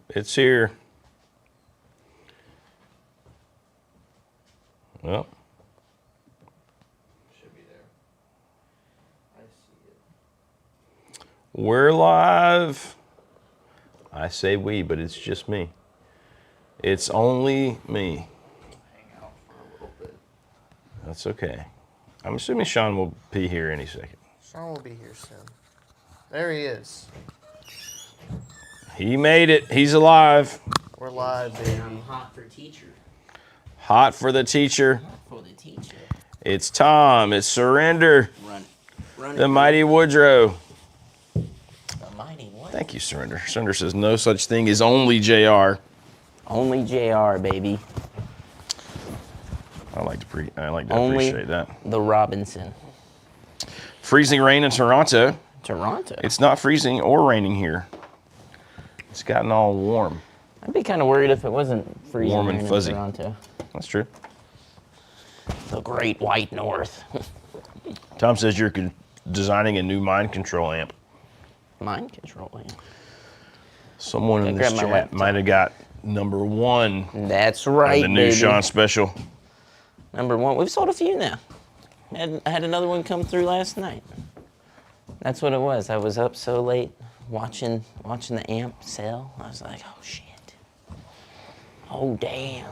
It's here. Well. Should be there. I see it. We're live. I say we, but it's just me. It's only me. Hang out for a little bit. That's okay. I'm assuming Sean will be here any second. Sean will be here soon. There he is. He made it. He's alive. We're live, baby. I'm hot for teacher. Hot for the teacher. Hot for the teacher. It's Tom. It's Surrender. Run The mighty Woodrow. The mighty what? Thank you, Surrender. Surrender says no such thing as only JR. Only JR, baby. I like to Only appreciate that. the Robinson. Freezing rain in Toronto. Toronto. It's not freezing or raining here. It's gotten all warm. I'd be kind of worried if it wasn't freezing Warm and rain fuzzy. in Toronto. That's true. The Great White North. Tom says you're designing a new mind control amp. Mind control. Yeah. Someone in Gotta this grab my chat laptop. might have got number one. That's right, The new baby. Sean special. Number one. We've sold a few now. I had another one come through last night. That's what it was. I was up so late watching the amp sell. I was like, oh shit. Oh damn.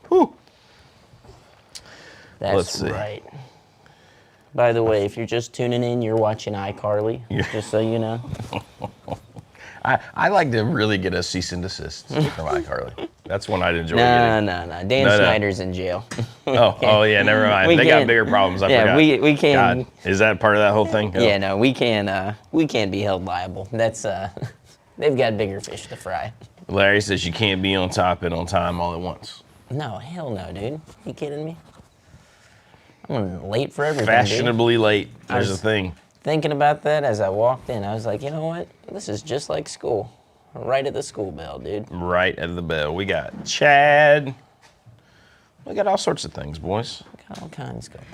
Whew. That's Let's see. right. By the way, if you're just tuning in, you're watching iCarly. Yeah. Just so you know. I like to really get a cease and desist from iCarly. That's one I'd enjoy No. getting. Dan No. Snyder's in jail. Oh yeah, never mind. We They got can't- bigger problems. I yeah, forgot. we can't. God, is that part of that whole thing? Oh. Yeah, no, we can't be held liable. That's they've got bigger fish to fry. Larry says you can't be on top and on time all at once. No, hell no, dude. You kidding me? I'm late for everything. Dude. Fashionably late. There's a was- thing. Thinking about that as I walked in, I was like, you know what? This is just like school. Right at the school bell, dude. Right at the bell. We got Chad. We got all sorts of things, boys. Got all kinds going.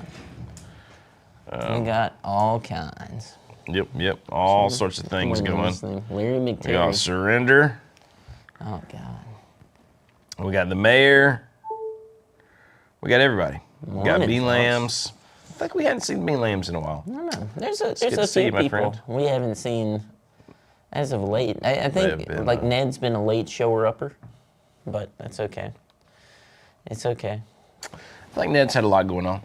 We got all kinds. Yep. All sorts of things going. Larry We got McTerry. Surrender. Oh God. We got the mayor. We got everybody. We got Morning, Bean folks. Lambs. I think we hadn't seen Bean Lambs in a while. No. There's good a to see few you, my people friend. we haven't seen as of late. I think been, like Ned's been a late shower-upper, but that's okay. It's okay. I think Ned's had a lot going on.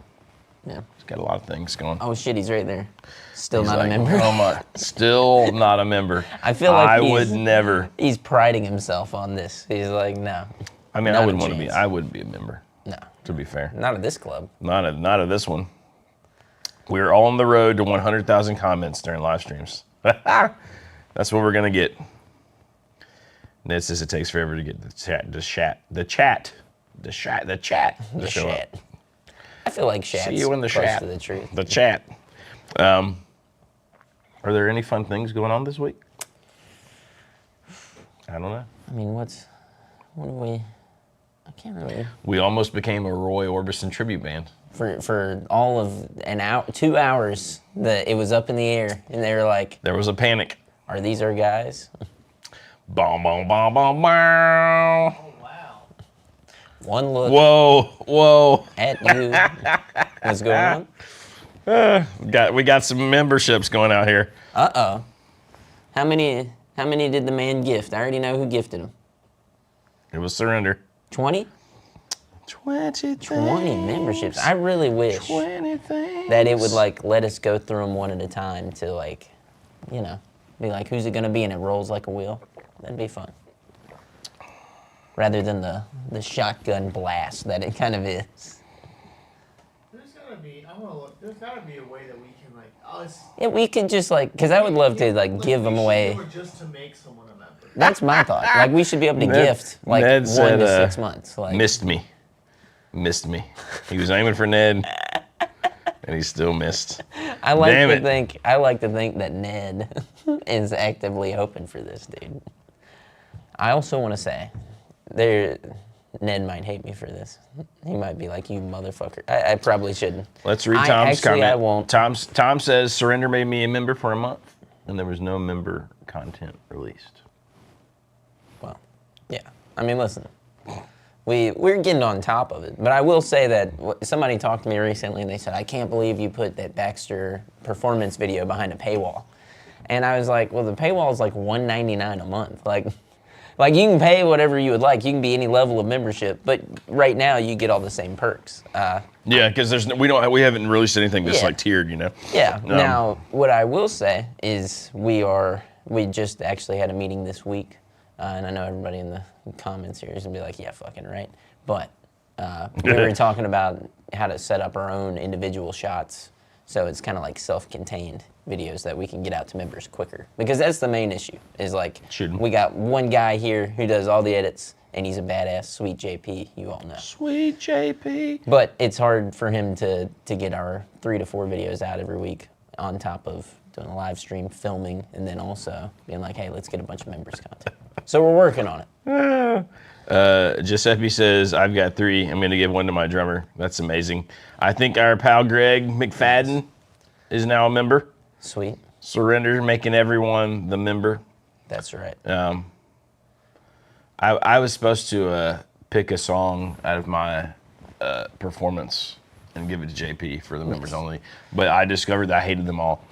Yeah. He's got a lot of things going. Oh shit, he's right there. Still He's not like, a member. Oh my, still not a member. I feel like I he's- would never. He's priding himself on this. He's like, no. I mean, Not I a wouldn't want to be. chance. I wouldn't be a member. No. To be fair, Not at this club. not of this one. We're on the road to 100,000 comments during live streams. That's what we're gonna get. Ned says it takes forever to get the chat to show up. Shat. I feel like Shat's See you in the close chat. to the truth. The chat. Are there any fun things going on this week? I don't know. I mean, what do we? I can't really. We almost became a Roy Orbison tribute band. For all of an hour, 2 hours, it was up in the air, and they were like, There was a panic. "Are these our guys?" Bom, bom, bom, bom, bom. Wow. One look Whoa. at you. What's going on? We got some memberships going out here. Uh-oh. How many did the man gift? I already know who gifted him. It was Surrender. 20? 20 20 memberships. I really wish 20 things. that it would like let us go through them one at a time to like, you know, be like, who's it gonna be? And it rolls like a wheel. That'd be fun. Rather than the shotgun blast that it kind of is. There's gotta be. I'm gonna look. There's gotta be a way that we can like. Yeah, we could just like, cause I would love to like give them away. Just to make someone a member. That's my thought. Like we should be able to Ned- gift like Ned 1 said, to 6 months. Like Missed me. He was aiming for Ned, and he still missed. I like Damn to it. think that Ned is actively hoping for this, dude. I also want to say, Ned might hate me for this. He might be like, you motherfucker. I probably shouldn't. Let's read Tom's comment. I won't. Tom says, Surrender made me a member for a month, and there was no member content released. Well, Yeah. I mean, listen, we're getting on top of it. But I will say that somebody talked to me recently and they said, I can't believe you put that Baxter performance video behind a paywall. And I was like, well, the paywall is like $1.99 a month. Like you can pay whatever you would like. You can be any level of membership, but right now you get all the same perks. Yeah, because we haven't released anything that's like tiered, you know. Yeah. Now, what I will say is we just actually had a meeting this week, and I know everybody in the comments here is gonna be like, yeah, fucking right. But we were talking about how to set up our own individual shots, so it's kind of like self-contained videos that we can get out to members quicker. Because that's the main issue. Is like we got one guy here who does all the edits, and he's a badass, sweet JP. You all know. Sweet JP. But it's hard for him to get our 3 to 4 videos out every week, on top of doing a live stream, filming, and then also being like, hey, let's get a bunch of members content. So we're working on it. Giuseppe says, I've got 3. I'm going to give one to my drummer. That's amazing. I think our pal Greg McFadden is now a member. Sweet. Surrender, making everyone the member. That's right. I was supposed to pick a song out of my performance and give it to JP for the members only, but I discovered that I hated them all.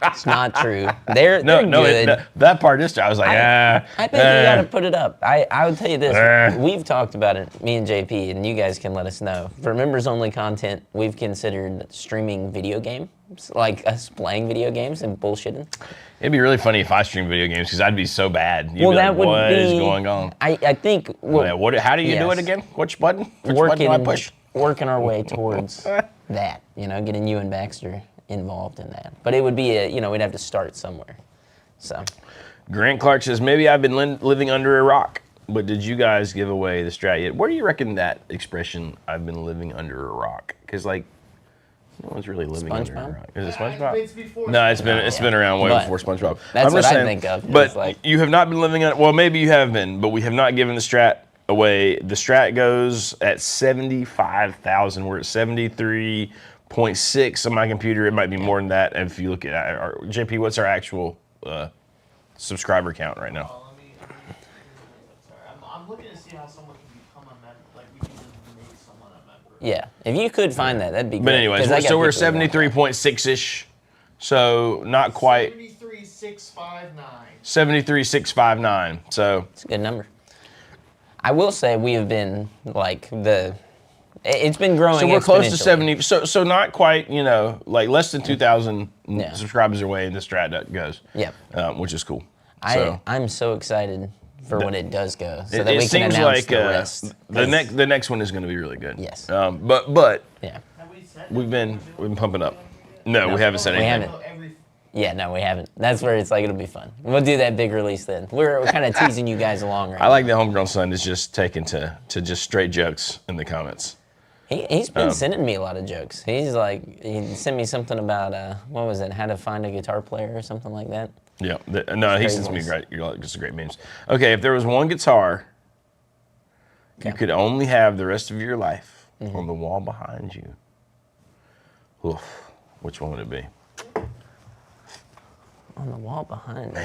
It's not true. They're good. That part is true. I was like, I think you gotta put it up. I would tell you this. We've talked about it, me and JP, and you guys can let us know. For members only content, we've considered streaming video games, like us playing video games and bullshitting. It'd be really funny if I streamed video games because I'd be so bad. You'd well, be that like, would what be. What is going on? I think. Well, how do you do it again? Which button? Which button do I push? Working our way towards that. Getting you and Baxter involved in that. But it would be we'd have to start somewhere. So. Grant Clark says, maybe I've been living under a rock, but did you guys give away the strat yet? Where do you reckon that expression, I've been living under a rock? Because like, no one's really living under a rock. Is it SpongeBob? It's before No, it's been around way before SpongeBob. That's what I think of. But you have not been living under, well, maybe you have been, but we have not given the strat away. The strat goes at 75,000. We're at 73.6 on my computer. It might be more than that. And if you look at our, JP, what's our actual subscriber count right now? I'm looking to see how someone can become a member. Like we can just make someone a member. Yeah, if you could find that, that'd be good. But anyways, so we're 73.6-ish. So not quite. 73,659. 73,659. So it's a good number. I will say we have been like it's been growing. So we're close to 70. So not quite, like less than 2,000 subscribers away, and the strat goes. Yeah. Which is cool. I'm so excited for when it does go, so that we can seems announce like the rest. the next one is going to be really good. Yes. But yeah. we've been pumping up. No, we haven't said anything. We haven't. Yeah, no, we haven't. That's where it's like it'll be fun. We'll do that big release then. We're kind of teasing you guys along right now. I like the Homegrown Son is just taken to just straight jokes in the comments. He's been sending me a lot of jokes. He's like, he sent me something about, what was it, how to find a guitar player or something like that. Yeah, he sends me just great memes. Okay, if there was one guitar you could only have the rest of your life on the wall behind you, which one would it be? On the wall behind me.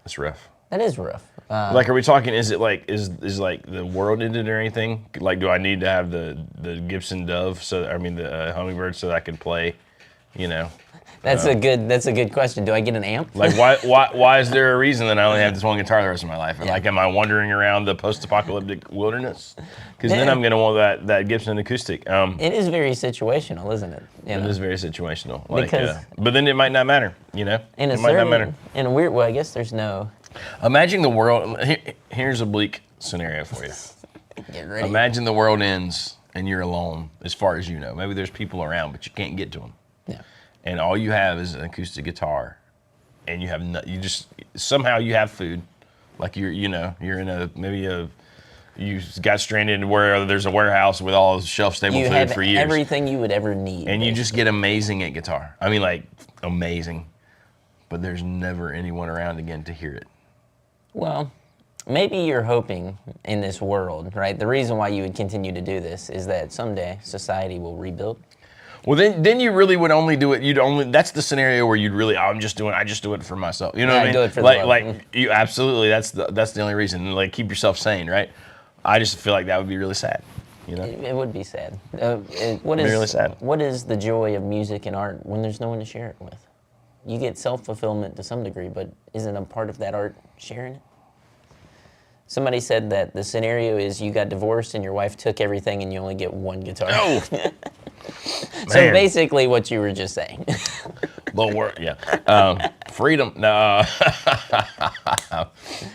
That's rough. That is rough. Like, are we talking? Is it like is like the world ended or anything? Like, do I need to have the Gibson Dove? The Hummingbird, so that I can play? That's a good question. Do I get an amp? Like, why is there a reason that I only have this one guitar the rest of my life? Like, am I wandering around the post-apocalyptic wilderness? Because then I'm gonna want that Gibson acoustic. It is very situational, isn't it? It is very situational. Like, but then it might not matter. In a weird way, I guess there's no. Imagine the world. Here's a bleak scenario for you. Get ready. Imagine the world ends and you're alone, as far as you know. Maybe there's people around, but you can't get to them. Yeah. And all you have is an acoustic guitar, and you have somehow you have food, like you're in you got stranded where there's a warehouse with all shelf stable food for years. Everything you would ever need. And you just get amazing at guitar. I mean, like amazing, but there's never anyone around again to hear it. Well, maybe you're hoping in this world, right? The reason why you would continue to do this is that someday society will rebuild. Well, then you really would only do it. That's the scenario where you'd really. I just do it for myself. You know what I mean? Do it for the love. Like you absolutely. That's the only reason. Like keep yourself sane, right? I just feel like that would be really sad. You know? It would be sad. Really sad. What is the joy of music and art when there's no one to share it with? You get self-fulfillment to some degree, but isn't a part of that art sharing it? Somebody said that the scenario is you got divorced and your wife took everything and you only get one guitar. Oh, So basically what you were just saying. little word, yeah. Freedom. No.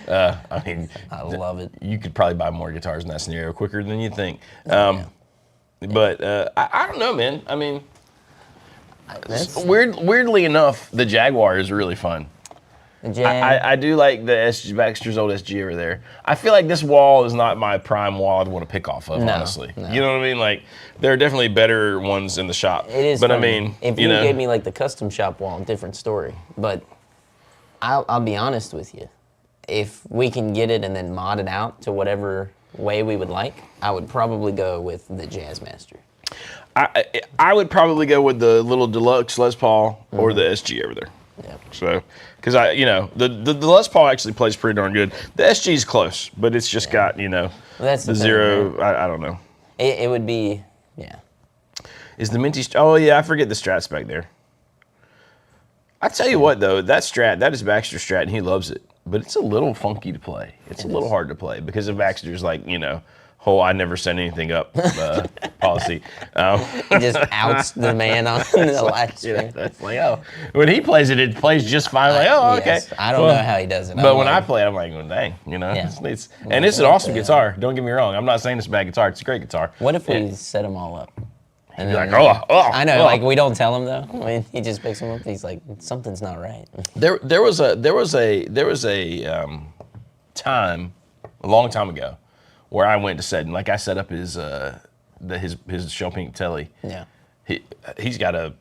I mean, I love it. you could probably buy more guitars in that scenario quicker than you think. But I don't know, man. I mean, weirdly enough, the Jaguar is really fun. I do like the SG, Baxter's old SG over there. I feel like this wall is not my prime wall I'd want to pick off of, honestly. No. You know what I mean? Like, there are definitely better ones in the shop. It is but funny. I mean, if you gave me like the custom shop wall, different story. But I'll be honest with you. If we can get it and then mod it out to whatever way we would like, I would probably go with the Jazzmaster. I would probably go with the little deluxe Les Paul or the SG over there. Yeah. So, because the Les Paul actually plays pretty darn good. The SG's close, but it's just got That's the the thing, zero. right? I don't know. It would be, yeah. Is the Minty? Oh yeah, I forget the Strat's back there. I tell you what though, that Strat, that is Baxter's Strat, and he loves it. But it's a little funky to play. It's a little hard to play because of Baxter's whole I never send anything up policy. He just outs the man on the live stream. That's like, when he plays it plays just fine. Like, okay. Yes. I don't know how he does it. But when I play it, I'm like, well, dang, it's and it's an awesome guitar. Don't get me wrong. I'm not saying it's a bad guitar. It's a great guitar. What if we set them all up? And You're like, I know, like we don't tell him though. I mean, he just picks them up. He's like, something's not right. There was a time a long time ago where I went to set, and like I set up his Show Pink Telly. Yeah. He's got a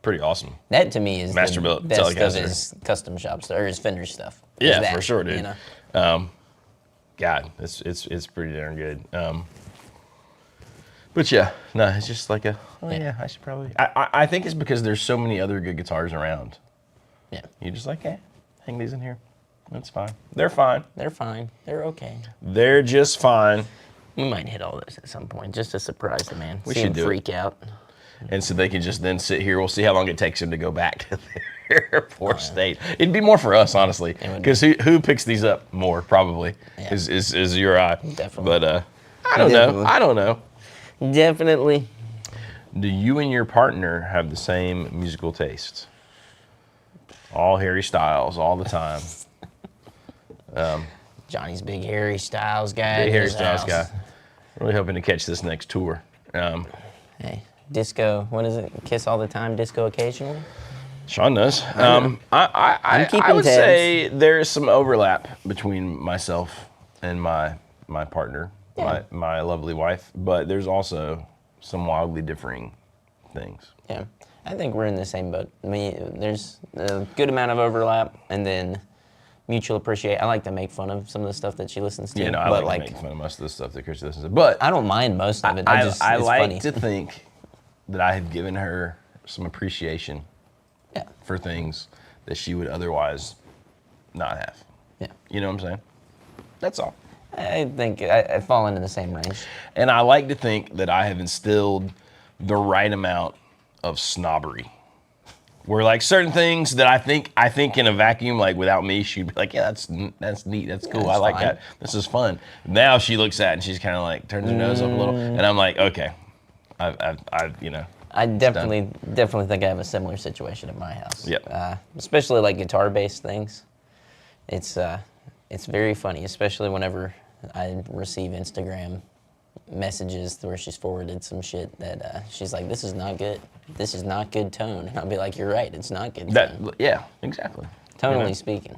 pretty awesome. That to me is Master the built best of Telecaster. his custom shop stuff or his Fender stuff. Yeah, that, for sure, dude. You know? God, it's pretty darn good. But yeah, no, it's just like I should probably. I think it's because there's so many other good guitars around. Yeah. You're just like, hang these in here. That's fine. They're fine. They're fine. They're okay. They're just fine. We might hit all this at some point just to surprise the man. We See should him do it. freak out. And so they can just then sit here. We'll see how long it takes him to go back to their poor state. It'd be more for us, honestly, because who picks these up more probably is your eye. Definitely. But I don't know. I don't know. Definitely. Do you and your partner have the same musical tastes? All Harry Styles all the time. Johnny's big Harry Styles guy. Big in Harry his Styles house. guy. Really hoping to catch this next tour. Hey, disco. What is it? Kiss all the time, disco occasionally. Sean knows. I'm keeping I would tabs. say there's some overlap between myself and my partner, my lovely wife, but there's also some wildly differing things. Yeah, I think we're in the same boat. I mean, there's a good amount of overlap, and then mutual appreciation. I like to make fun of some of the stuff that she listens to. Yeah, no, I but like to make fun of most of the stuff that Chris listens to. But I don't mind most of it. I it's like funny. to think that I have given her some appreciation for things that she would otherwise not have. Yeah. You know what I'm saying? That's all. I think I fall into the same range. And I like to think that I have instilled the right amount of snobbery. Where like certain things that I think in a vacuum, like without me, she'd be like, yeah, that's neat, that's cool, that's I like fine. that, this is fun. Now she looks at it and she's kind of like turns her nose up a little, and I'm like, okay, I've you know. I definitely think I have a similar situation at my house. Yep. Especially like guitar-based things. It's very funny, especially whenever I receive Instagram messages where she's forwarded some shit that she's like, this is not good. This is not good tone. And I'll be like, you're right, it's not good tone. Yeah, exactly. Tonally speaking.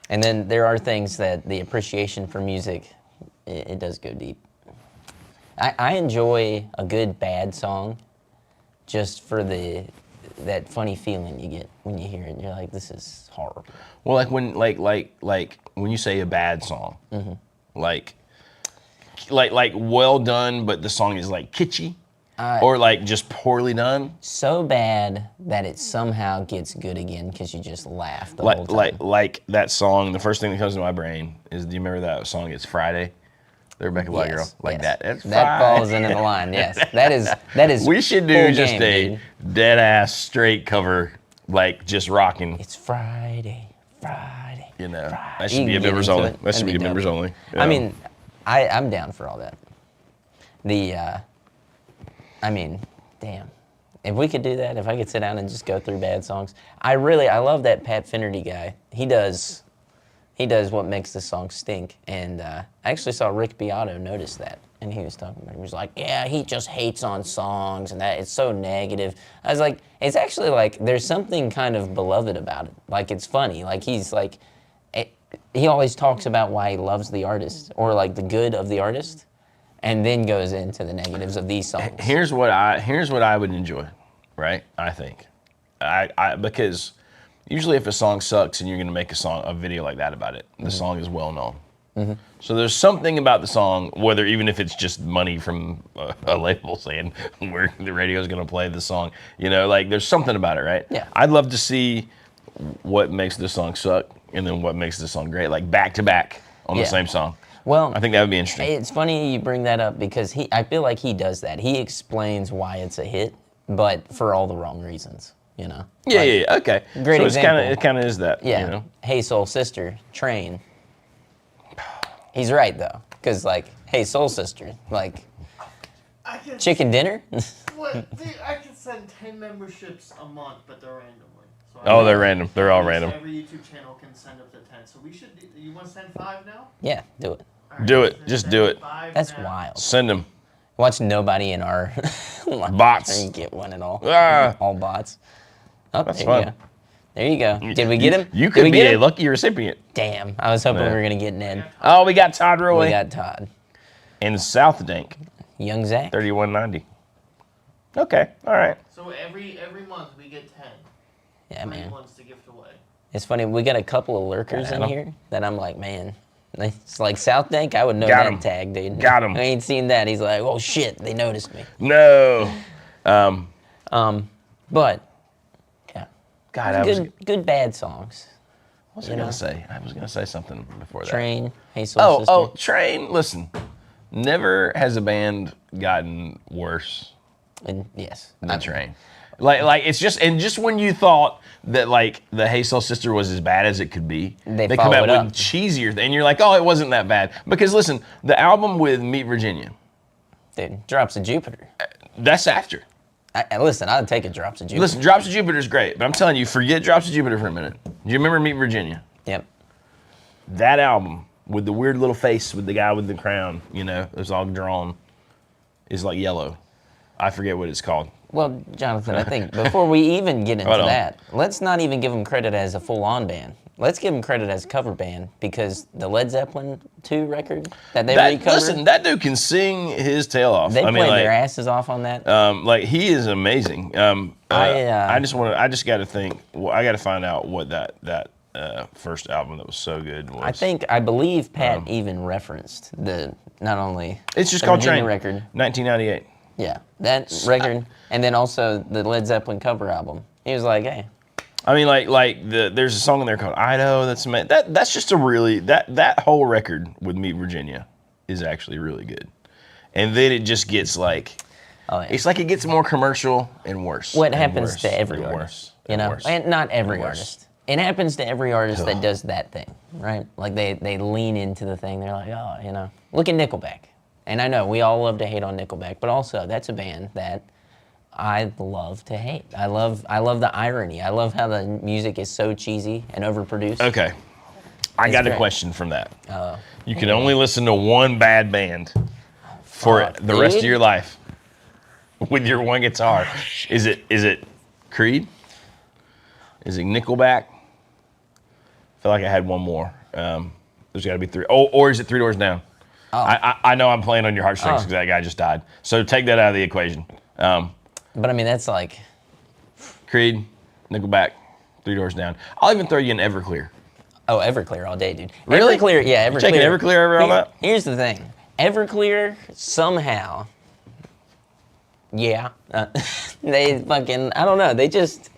And then there are things that the appreciation for music, it does go deep. I enjoy a good bad song just for that funny feeling you get when you hear it. You're like, this is horrible. Well, like when when you say a bad song, like well done, but the song is like kitschy. or like just poorly done. So bad that it somehow gets good again because you just laugh the whole time. Like that song. The first thing that comes to my brain is, do you remember that song? It's Friday. The Rebecca White girl, like that. It's that falls into the line. Yes, that is. We should do full just game, a dude. dead ass straight cover, like just rocking. It's Friday. You know, Friday. that should You be a can get members into only. it. That should That'd be a dope. members only. I mean, I'm down for all that. I mean, damn. If we could do that, if I could sit down and just go through bad songs, I love that Pat Finnerty guy. He does what makes the song stink. And I actually saw Rick Beato notice that. And he was talking about it. He was like, yeah, he just hates on songs and that it's so negative. I was like, it's actually like, there's something kind of beloved about it. Like, it's funny. Like, he's like, he always talks about why he loves the artist or like the good of the artist, and then goes into the negatives of these songs. here's what I would enjoy, right? I think, because usually if a song sucks and you're gonna make a video like that about it, the song is well known. So there's something about the song, whether even if it's just money from a label saying where the radio is gonna play the song, you know, like there's something about it, right? Yeah. I'd love to see what makes the song suck and then what makes the song great, like back to back on the Yeah. same song. Well, I think that would be interesting. it's funny you bring that up because I feel like he does that. He explains why it's a hit, but for all the wrong reasons, you know? Yeah, Like, yeah, okay. Great so example. It kind of is that. Yeah. You know? Hey Soul Sister, Train. He's right though, because like, hey Soul Sister, like I can chicken dinner. What? Dude, I can send 10 memberships a month, but they're randomly. So Oh, they're random. They're all at least random. Every YouTube channel can send up to 10. So we should. You want to send 5 now? Yeah, do it. All right, Do it. send Just do it. 5 That's now. wild. Send them. Watch nobody in our Bots. You get one at all. Ah. All bots. Oh, That's there fun. you go. There you go. Did we get him? You Did could we be get a him? lucky recipient. Damn, I was hoping Yeah. we were gonna get Ned. Oh, we got Todd Roy. We got Todd. And South Dank, Young Zach. 3190. Okay, all right. So every month we get 10. Yeah, Great man. ones to gift away. It's funny, we got a couple of lurkers in Got 'em. here that I'm like, man. It's like South Dank, I would know Got that 'em. tag, dude. Got 'em. I ain't seen that. He's like, oh shit, they noticed me. No. But yeah. God, I was Good bad songs. What was I gonna say? I was gonna say something before that. Train, Hey Soul Sister. Oh, Train. Listen, never has a band gotten worse And yes. than Train. Like it's just when you thought that like the Hey Soul Sister was as bad as it could be, They come follow out it with up. cheesier, and you're like, oh, it wasn't that bad. Because listen, the album with Meet Virginia, Dude, Drops of Jupiter. that's after. Listen, I'd take a Drops of Jupiter. Listen, Drops of Jupiter is great, but I'm telling you, forget Drops of Jupiter for a minute. Do you remember Meet Virginia? Yep. That album with the weird little face with the guy with the crown, you know, it was all drawn, is like yellow. I forget what it's called. Well, Jonathan, I think before we even get into Hold on. that, let's not even give them credit as a full-on band. Let's give them credit as a cover band because the Led Zeppelin 2 record that they recovered, Listen, that dude can sing his tail off. they I mean, played like, their asses off on that. like he is amazing. I just got to think. Well, I got to find out what that first album that was so good was. I believe Pat even referenced not only it's just the called Virginia Train. record, 1998. yeah, that record, and then also the Led Zeppelin cover album. He was like, hey, I mean, there's a song in there called Idaho. That's just a really that whole record with Meet Virginia is actually really good. And then it just gets like, oh yeah. it's like it gets more commercial and worse. What and happens worse to every and artist, worse you and know, worse. and not every and worse. artist. It happens to every artist that does that thing, right? Like they lean into the thing. They're like, oh, you know, look at Nickelback. And I know we all love to hate on Nickelback, but also that's a band that I love to hate. I love the irony. I love how the music is so cheesy and overproduced. Okay, I got a great. question from that. You can only listen to one bad band for Fuck, the rest of dude. your life with your one guitar. Is it Creed? Is it Nickelback? I feel like I had one more. There's got to be three. Oh, or is it Three Doors Down? Oh. I know I'm playing on your heartstrings because that guy just died. So take that out of the equation. But I mean, that's like, Creed, Nickelback, Three Doors Down. I'll even throw you in Everclear. oh, Everclear all day, dude. Really? Everclear, yeah, Everclear. You're taking Everclear over all that? Here's the thing. Everclear somehow Yeah. They fucking, I don't know. They just,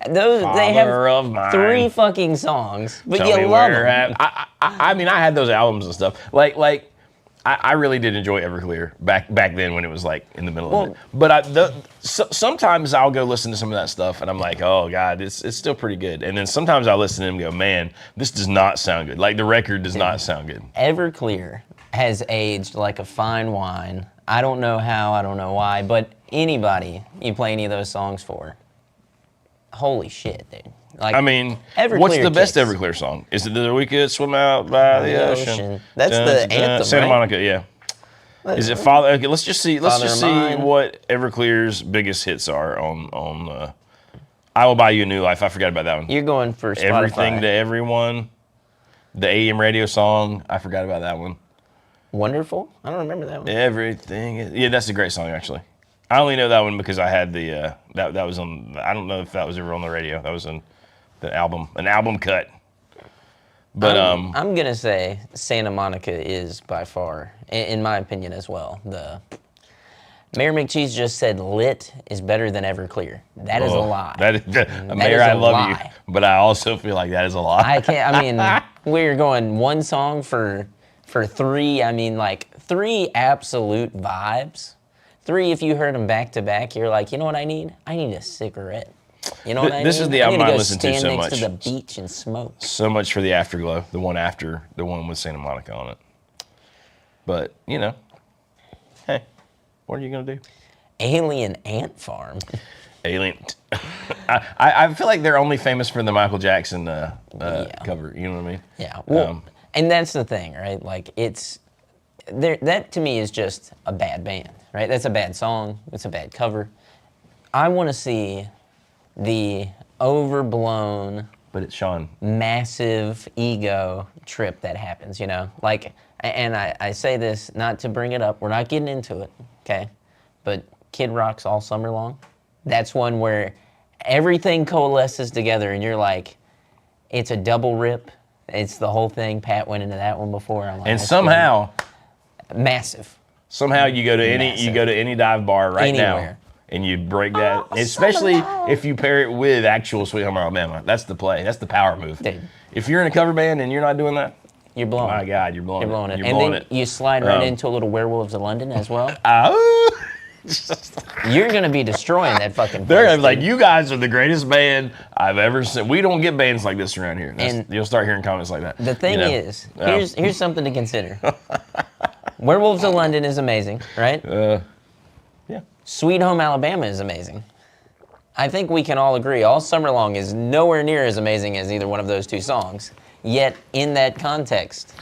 they have Father of mine. 3 fucking songs, but Tell you me love where them. I mean, I had those albums and stuff. Like I really did enjoy Everclear back then when it was like in the middle of it. But sometimes I'll go listen to some of that stuff and I'm like, oh God, it's still pretty good. And then sometimes I'll listen to them and go, man, this does not sound good. Like the record does not sound good. Everclear has aged like a fine wine. I don't know how, I don't know why, but anybody you play any of those songs for, holy shit, dude. Like, I mean, Everclear what's the best kicks. Everclear song? Is it the We Could Swim Out by the Ocean? That's the anthem, Santa right? Monica, yeah. Is it Father? Okay, let's just see. Let's Father just of see Mine. what Everclear's biggest hits are on. I Will Buy You a New Life. I forgot about that one. You're going for Spotify. Everything to Everyone. The AM radio song. I forgot about that one. Wonderful? I don't remember that one. Everything. Yeah, that's a great song actually. I only know that one because I had the that was on. I don't know if that was ever on the radio. That was in the album, an album cut. But I'm gonna say Santa Monica is by far, in my opinion as well. The Mayor McCheese just said lit is better than Everclear. That is a lie. That is, Mayor, is a I love lie. you, but I also feel like that is a lie. I can't. I mean, we're going one song for 3. I mean, like 3 absolute vibes. 3, if you heard them back to back, you're like, you know what I need? I need a cigarette. You know what I need? This is the I need album I to go listen to stand so next much. to the beach and smoke. So much for the Afterglow, the one after the one with Santa Monica on it. But you know, hey, what are you gonna do? Alien Ant Farm. Alien. I feel like they're only famous for the Michael Jackson cover. You know what I mean? Yeah. Well, and that's the thing, right? Like it's there. That to me is just a bad band, right? That's a bad song. It's a bad cover. I want to see the overblown, But it's Sean. massive ego trip that happens. You know, like, and I say this not to bring it up. We're not getting into it, okay? But Kid Rock's All Summer Long. That's one where everything coalesces together, and you're like, it's a double rip. It's the whole thing. Pat went into that one before. I'm like, And that's somehow massive. you go to any dive bar right now. Anywhere. And you break that, especially if you pair it with actual Sweet Home Alabama. That's the play. That's the power move. Dude. If you're in a cover band and you're not doing that, You're blowing my it. God, you're blowing You're blowing it. You're And blowing then it. you slide right into a little Werewolves of London as well. Oh. You're going to be destroying that fucking place. They're gonna be like, dude. you guys are the greatest band I've ever seen. We don't get bands like this around here. And You'll start hearing comments like that. The thing you know? is, here's something to consider. Werewolves of London is amazing, right? Yeah. Sweet Home Alabama is amazing. I think we can all agree All Summer Long is nowhere near as amazing as either one of those 2 songs. Yet, in that context,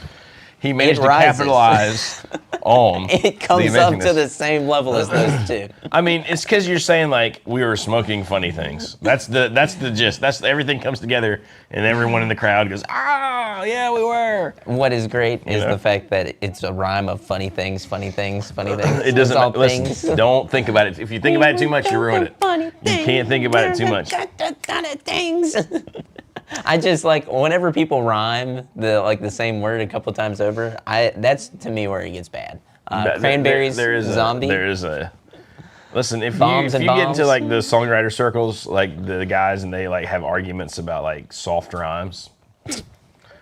He managed It to rises. capitalize on it comes the up to amazingness. the same level as those 2. I mean, it's because you're saying like we were smoking funny things. That's the gist. That's everything comes together, and everyone in the crowd goes, "Ah, yeah, we were." What is great is know? the fact that it's a rhyme of funny things, funny things, funny things. It doesn't. It's all Listen, things. don't think about it. If you think about it too much, you ruin it. Funny You can't think about it too much. Things. I just like whenever people rhyme the same word a couple times over. That's to me where it gets bad. Cranberries, zombie. There is a. Listen, if Bombs you and get into bombs. like the songwriter circles, like the guys, and they like have arguments about like soft rhymes,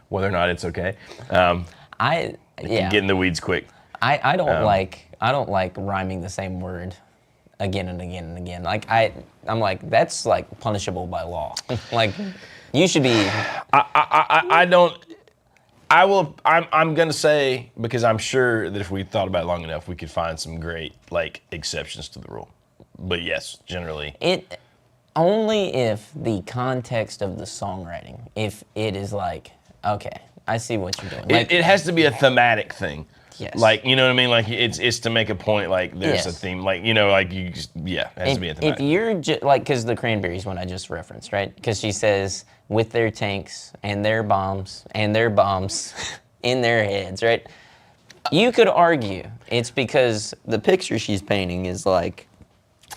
whether or not it's okay. I Get in the weeds quick. I don't like rhyming the same word again and again and again. Like I'm like that's like punishable by law. Like you should be. I don't. I will. I'm gonna say because I'm sure that if we thought about it long enough, we could find some great like exceptions to the rule. But yes, generally. It only if the context of the songwriting, if it is like, okay, I see what you're doing. Like, It has to be a thematic thing. Yes. Like, you know what I mean? Like, it's to make a point, like, there's a Yes. theme. Like, you know, like, you just, yeah, it has to be a if thematic. you're like, because the Cranberries one I just referenced, right? Because she says, with their tanks and their bombs in their heads, right? You could argue it's because the picture she's painting is like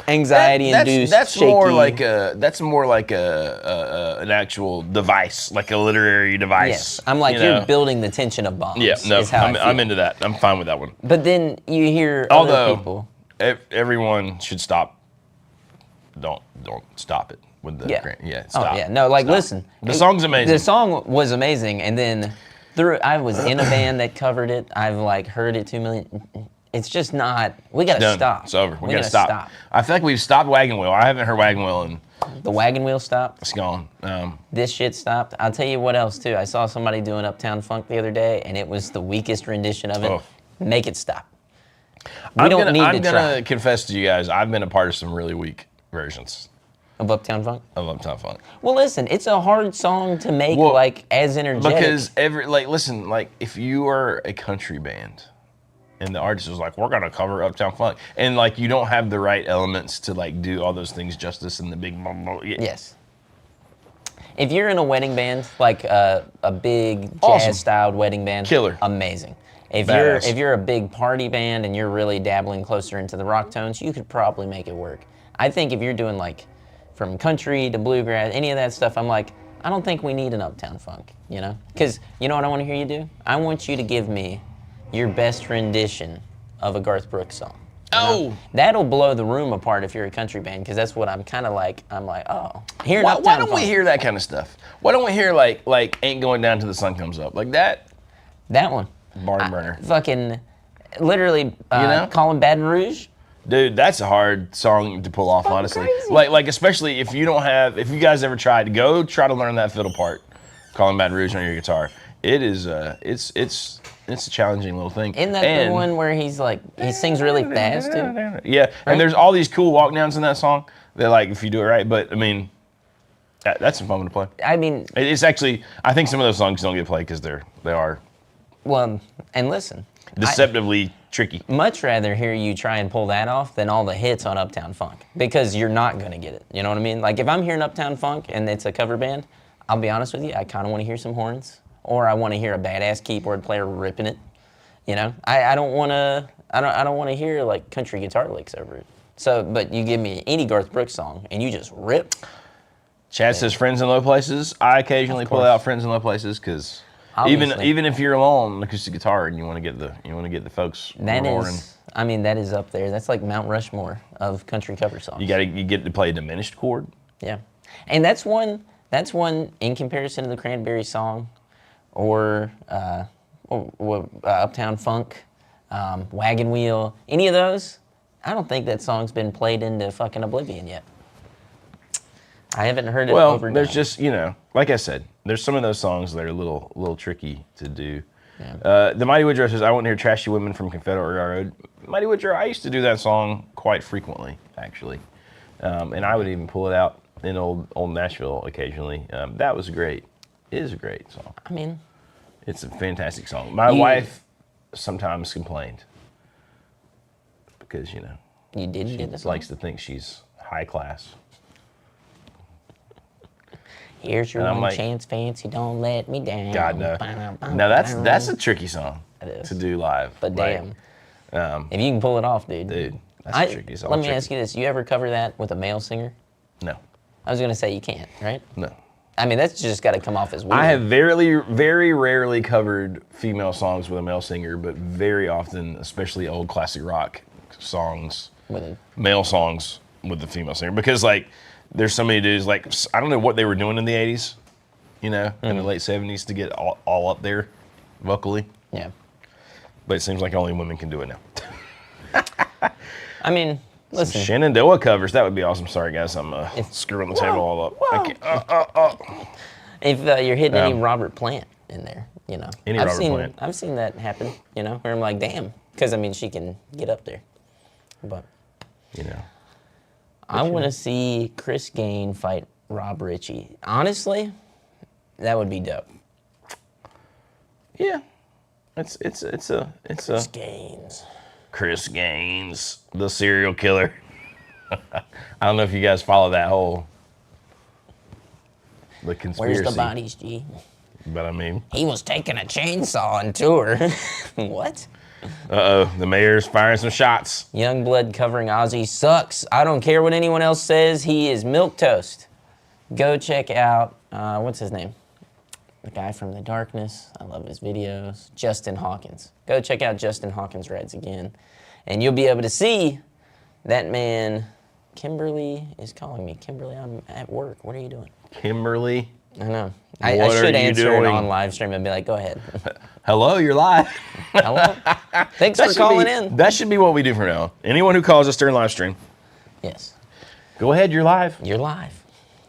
anxiety-induced, That's shaky. more like an actual device, like a literary device. Yes, I'm like, you you're know? building the tension of bombs. Yeah, no, is how I I'm feel. into that. I'm fine with that one. But then you hear Although, other people. everyone should stop. Don't stop it with the stop. Oh yeah, no, like Stop. listen. The song's amazing. The song was amazing, and then I was in a band that covered it. I've like heard it 2 million. It's just not. We gotta Done. stop. It's over. We gotta stop. I feel like we've stopped Wagon Wheel. I haven't heard Wagon Wheel and The Wagon Wheel stopped. it's gone. This shit stopped. I'll tell you what else too. I saw somebody doing Uptown Funk the other day, and it was the weakest rendition of it. Oh. Make it stop. I'm don't need to I'm gonna try. confess to you guys, I've been a part of some really weak versions Of Uptown Funk? of Uptown Funk. Well, listen, it's a hard song to make Well, like as energetic. Because listen, like if you are a country band and the artist is like, we're gonna cover Uptown Funk, and like you don't have the right elements to like do all those things justice in the big Yes. If you're in a wedding band, like a big Awesome. jazz-styled wedding band, Killer. amazing. Badass. If you're a big party band and you're really dabbling closer into the rock tones, you could probably make it work. I think if you're doing like from country to bluegrass, any of that stuff, I'm like, I don't think we need an Uptown Funk, you know? Because you know what I want to hear you do? I want you to give me your best rendition of a Garth Brooks song. You know? That'll blow the room apart if you're a country band, because that's what I'm kind of like. I'm like, oh, here. Why don't we hear that kind of stuff? Why don't we hear like Ain't Going Down Till the Sun Comes Up, like that? That one. Barn burner. Fucking, literally, calling Baton Rouge. Dude, that's a hard song to pull off, honestly. crazy. Like especially if you guys ever tried to go try to learn that fiddle part, calling Baton Rouge on your guitar. It is it's a challenging little thing. Isn't that the one where he sings really fast too? Yeah, and there's all these cool walk downs in that song. They're like if you do it right, but I mean, that's some fun to play. I mean, It's actually, I think some of those songs don't get played because they are well, and listen, deceptively tricky. much rather hear you try and pull that off than all the hits on Uptown Funk, because you're not gonna get it. You know what I mean? Like if I'm hearing Uptown Funk and it's a cover band, I'll be honest with you, I kind of want to hear some horns, or I want to hear a badass keyboard player ripping it. You know, I don't want to hear like country guitar licks over it. So, but you give me any Garth Brooks song and you just rip. Chad says Friends in Low Places. I occasionally pull out Friends in Low Places because even if you're alone on acoustic guitar and you want to get the folks roaring. That is up there. That's like Mount Rushmore of country cover songs. You get to play a diminished chord. Yeah, and that's one in comparison to the Cranberry song, or Uptown Funk, Wagon Wheel, any of those. I don't think that song's been played into fucking oblivion yet. I haven't heard it overdone. There's just, like I said, there's some of those songs that are a little tricky to do. Yeah. The Mighty Woodrow says, I want to hear Trashy Women from Confederate Railroad. Mighty Woodrow, I used to do that song quite frequently, actually. And I would even pull it out in old Nashville occasionally. That was great. It is a great song. I mean, it's a fantastic song. My wife sometimes complained because, you didn't get the song. Likes to think she's high class. Here's your one chance, fancy, don't let me down. God, no. No, that's a tricky song to do live. But damn, if you can pull it off, dude. That's a tricky song. Let me ask you this. You ever cover that with a male singer? No. I was going to say you can't, right? No. I mean, that's just got to come off as weird. I have very rarely covered female songs with a male singer, but very often, especially old classic rock songs, male songs with the female singer. Because, there's so many dudes, I don't know what they were doing in the 80s, in the late 70s to get all up there vocally. Yeah. But it seems like only women can do it now. I mean, listen. Some Shenandoah covers, that would be awesome. Sorry, guys, I'm screwing the table all up. I can't, If you're hitting any Robert Plant in there, Any Robert Plant. I've seen that happen, where I'm like, damn. Because, she can get up there. But, I want to see Chris Gaines fight Rob Ritchie. Honestly, that would be dope. Yeah. It's Chris Gaines. Chris Gaines, the serial killer. I don't know if you guys follow that the conspiracy. Where's the bodies, G? But I mean, he was taking a chainsaw on tour. What? Uh-oh, the mayor's firing some shots. Youngblood covering Ozzy sucks. I don't care what anyone else says. He is milquetoast. Go check out, what's his name? The guy from The Darkness. I love his videos. Justin Hawkins. Go check out Justin Hawkins Rides Again. And you'll be able to see That man, Kimberly is calling me. Kimberly, I'm at work. What are you doing? Kimberly, I know. I What should are you answer it doing? on live stream and be like, go ahead. hello, you're live. Hello? Thanks for calling in. That should be what we do from now on. Anyone who calls us during live stream, Yes. go ahead, you're live. You're live.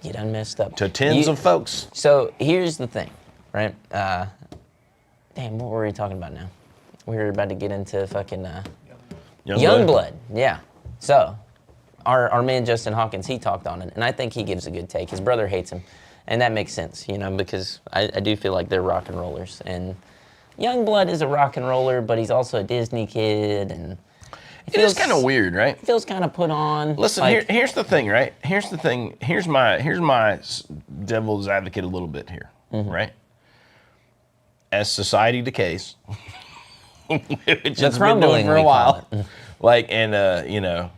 You done messed up. To tens of folks. So here's the thing, right? Damn, what were we talking about now? We were about to get into fucking Youngblood. Yeah. So our man Justin Hawkins, he talked on it, and I think he gives a good take. His brother hates him, and that makes sense, you know, because I do feel like they're rock and rollers, and Youngblood is a rock and roller, but he's also a Disney kid, and It is kind of weird, right? feels kind of put on. Listen, like, here's the thing, right? Here's the thing. Here's my devil's advocate a little bit here, right? As society decays, which it's been crumbling, doing for we a call while, like, and you know,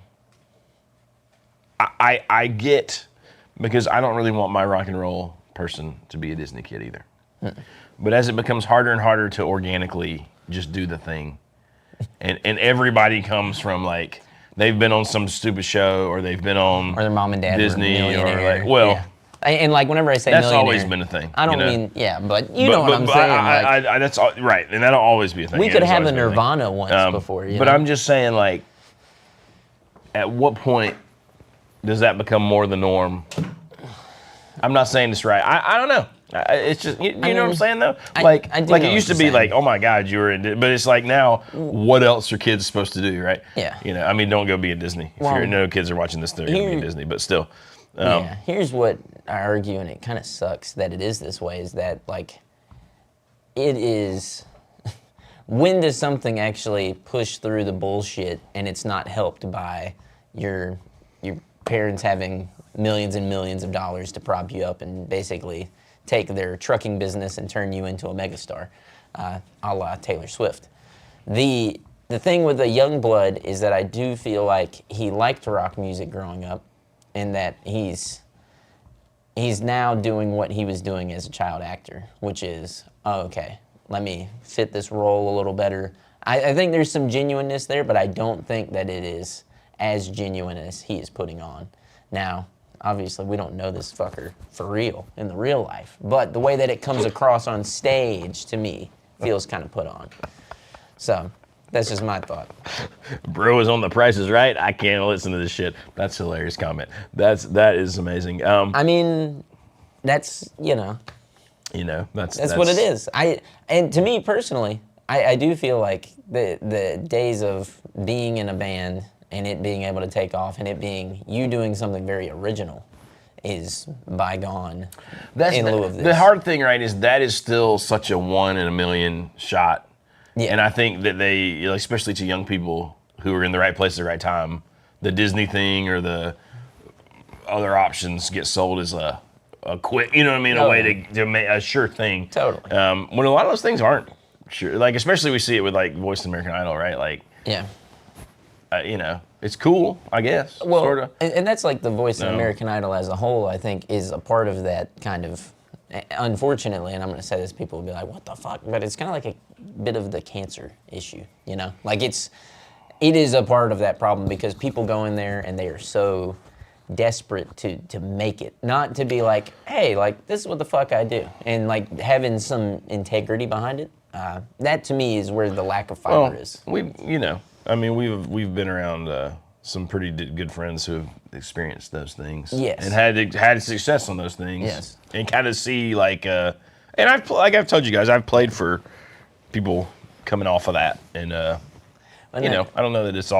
I get, because I don't really want my rock and roll person to be a Disney kid either. But as it becomes harder and harder to organically just do the thing, and everybody comes from like, they've been on some stupid show, or they've been on or their mom and dad Disney, were or millionaire. like, well, Yeah. And like whenever I say that's millionaire, always been a thing. I don't you know? mean, yeah, but you know what I'm but saying. I, that's right, and that'll always be a thing. we It could has have a always been thing. Nirvana once before, you But know? I'm just saying, like, at what point does that become more the norm? I'm not saying this right. I don't know. It's just, you know what I'm saying, though? Like, I do like know it used what to you're be like, saying. oh my God, you were in, but it's like now, what else are kids supposed to do, right? Yeah. You know, I mean, don't go be a Disney. If Well, you're, no kids are watching this, they're going to be here- Disney, but still. Yeah, here's what I argue, and it kind of sucks that it is this way, is that, like, it is, when does something actually push through the bullshit and it's not helped by your parents having millions and millions of dollars to prop you up and basically take their trucking business and turn you into a megastar, a la Taylor Swift. The thing with the Youngblood is that I do feel like he liked rock music growing up, and that he's now doing what he was doing as a child actor, which is, oh, okay, let me fit this role a little better. I think there's some genuineness there, but I don't think that it is as genuine as he is putting on. Now, obviously, we don't know this fucker for real, in the real life, but the way that it comes across on stage, to me, feels kind of put on. So, that's just my thought. Bro is on The Price is Right. I can't listen to this shit. That's a hilarious comment. That is amazing. I mean, that's, that's what it is. And to me personally, I do feel like the days of being in a band and it being able to take off and it being you doing something very original is bygone in lieu of this. The hard thing, right, is that is still such a 1 in a million shot. Yeah. And I think that they, especially to young people who are in the right place at the right time, the Disney thing or the other options get sold as a quick, you know what I mean, a way to make a sure thing. Totally. When a lot of those things aren't sure. Like, especially we see it with like Voice of American Idol, right? Like, Yeah. It's cool, I guess. Well, sort of. and that's like the Voice of American Idol as a whole, I think, is a part of that kind of, unfortunately, and I'm going to say this, people will be like, what the fuck? But it's kind of like a bit of the cancer issue, you know? Like it is a part of that problem because people go in there and they are so desperate to make it. Not to be like, hey, like, this is what the fuck I do. And like having some integrity behind it. That to me is where the lack of fiber is. We've been around some pretty good friends who have experienced those things. Yes. And had success on those things. Yes. And kind of see like, and I've told you guys, I've played for people coming off of that, and I don't know that it's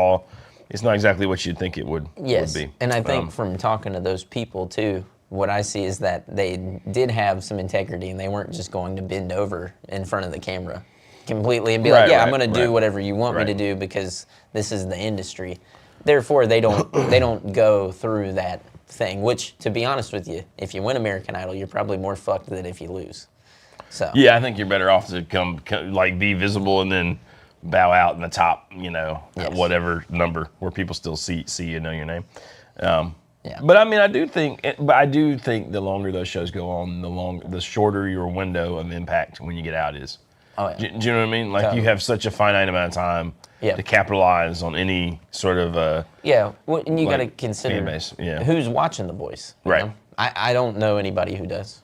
not exactly what you'd think it would be. And I think from talking to those people too, what I see is that they did have some integrity and they weren't just going to bend over in front of the camera completely and be like, I'm going to do whatever you want me to do because this is the industry. Therefore, they don't go through that thing, which, to be honest with you, if you win American Idol, you're probably more fucked than if you lose. So yeah, I think you're better off to come like be visible and then bow out in the top, at whatever number where people still see you, know your name. But I mean, I do think the longer those shows go on, the shorter your window of impact when you get out is. Oh, yeah. Do you know what I mean? Like Totally. you have such a finite amount of time Yeah. to capitalize on any sort of Yeah, well, and you got to like, consider fan base, yeah. who's watching The Voice. you Right. know? I don't know anybody who does.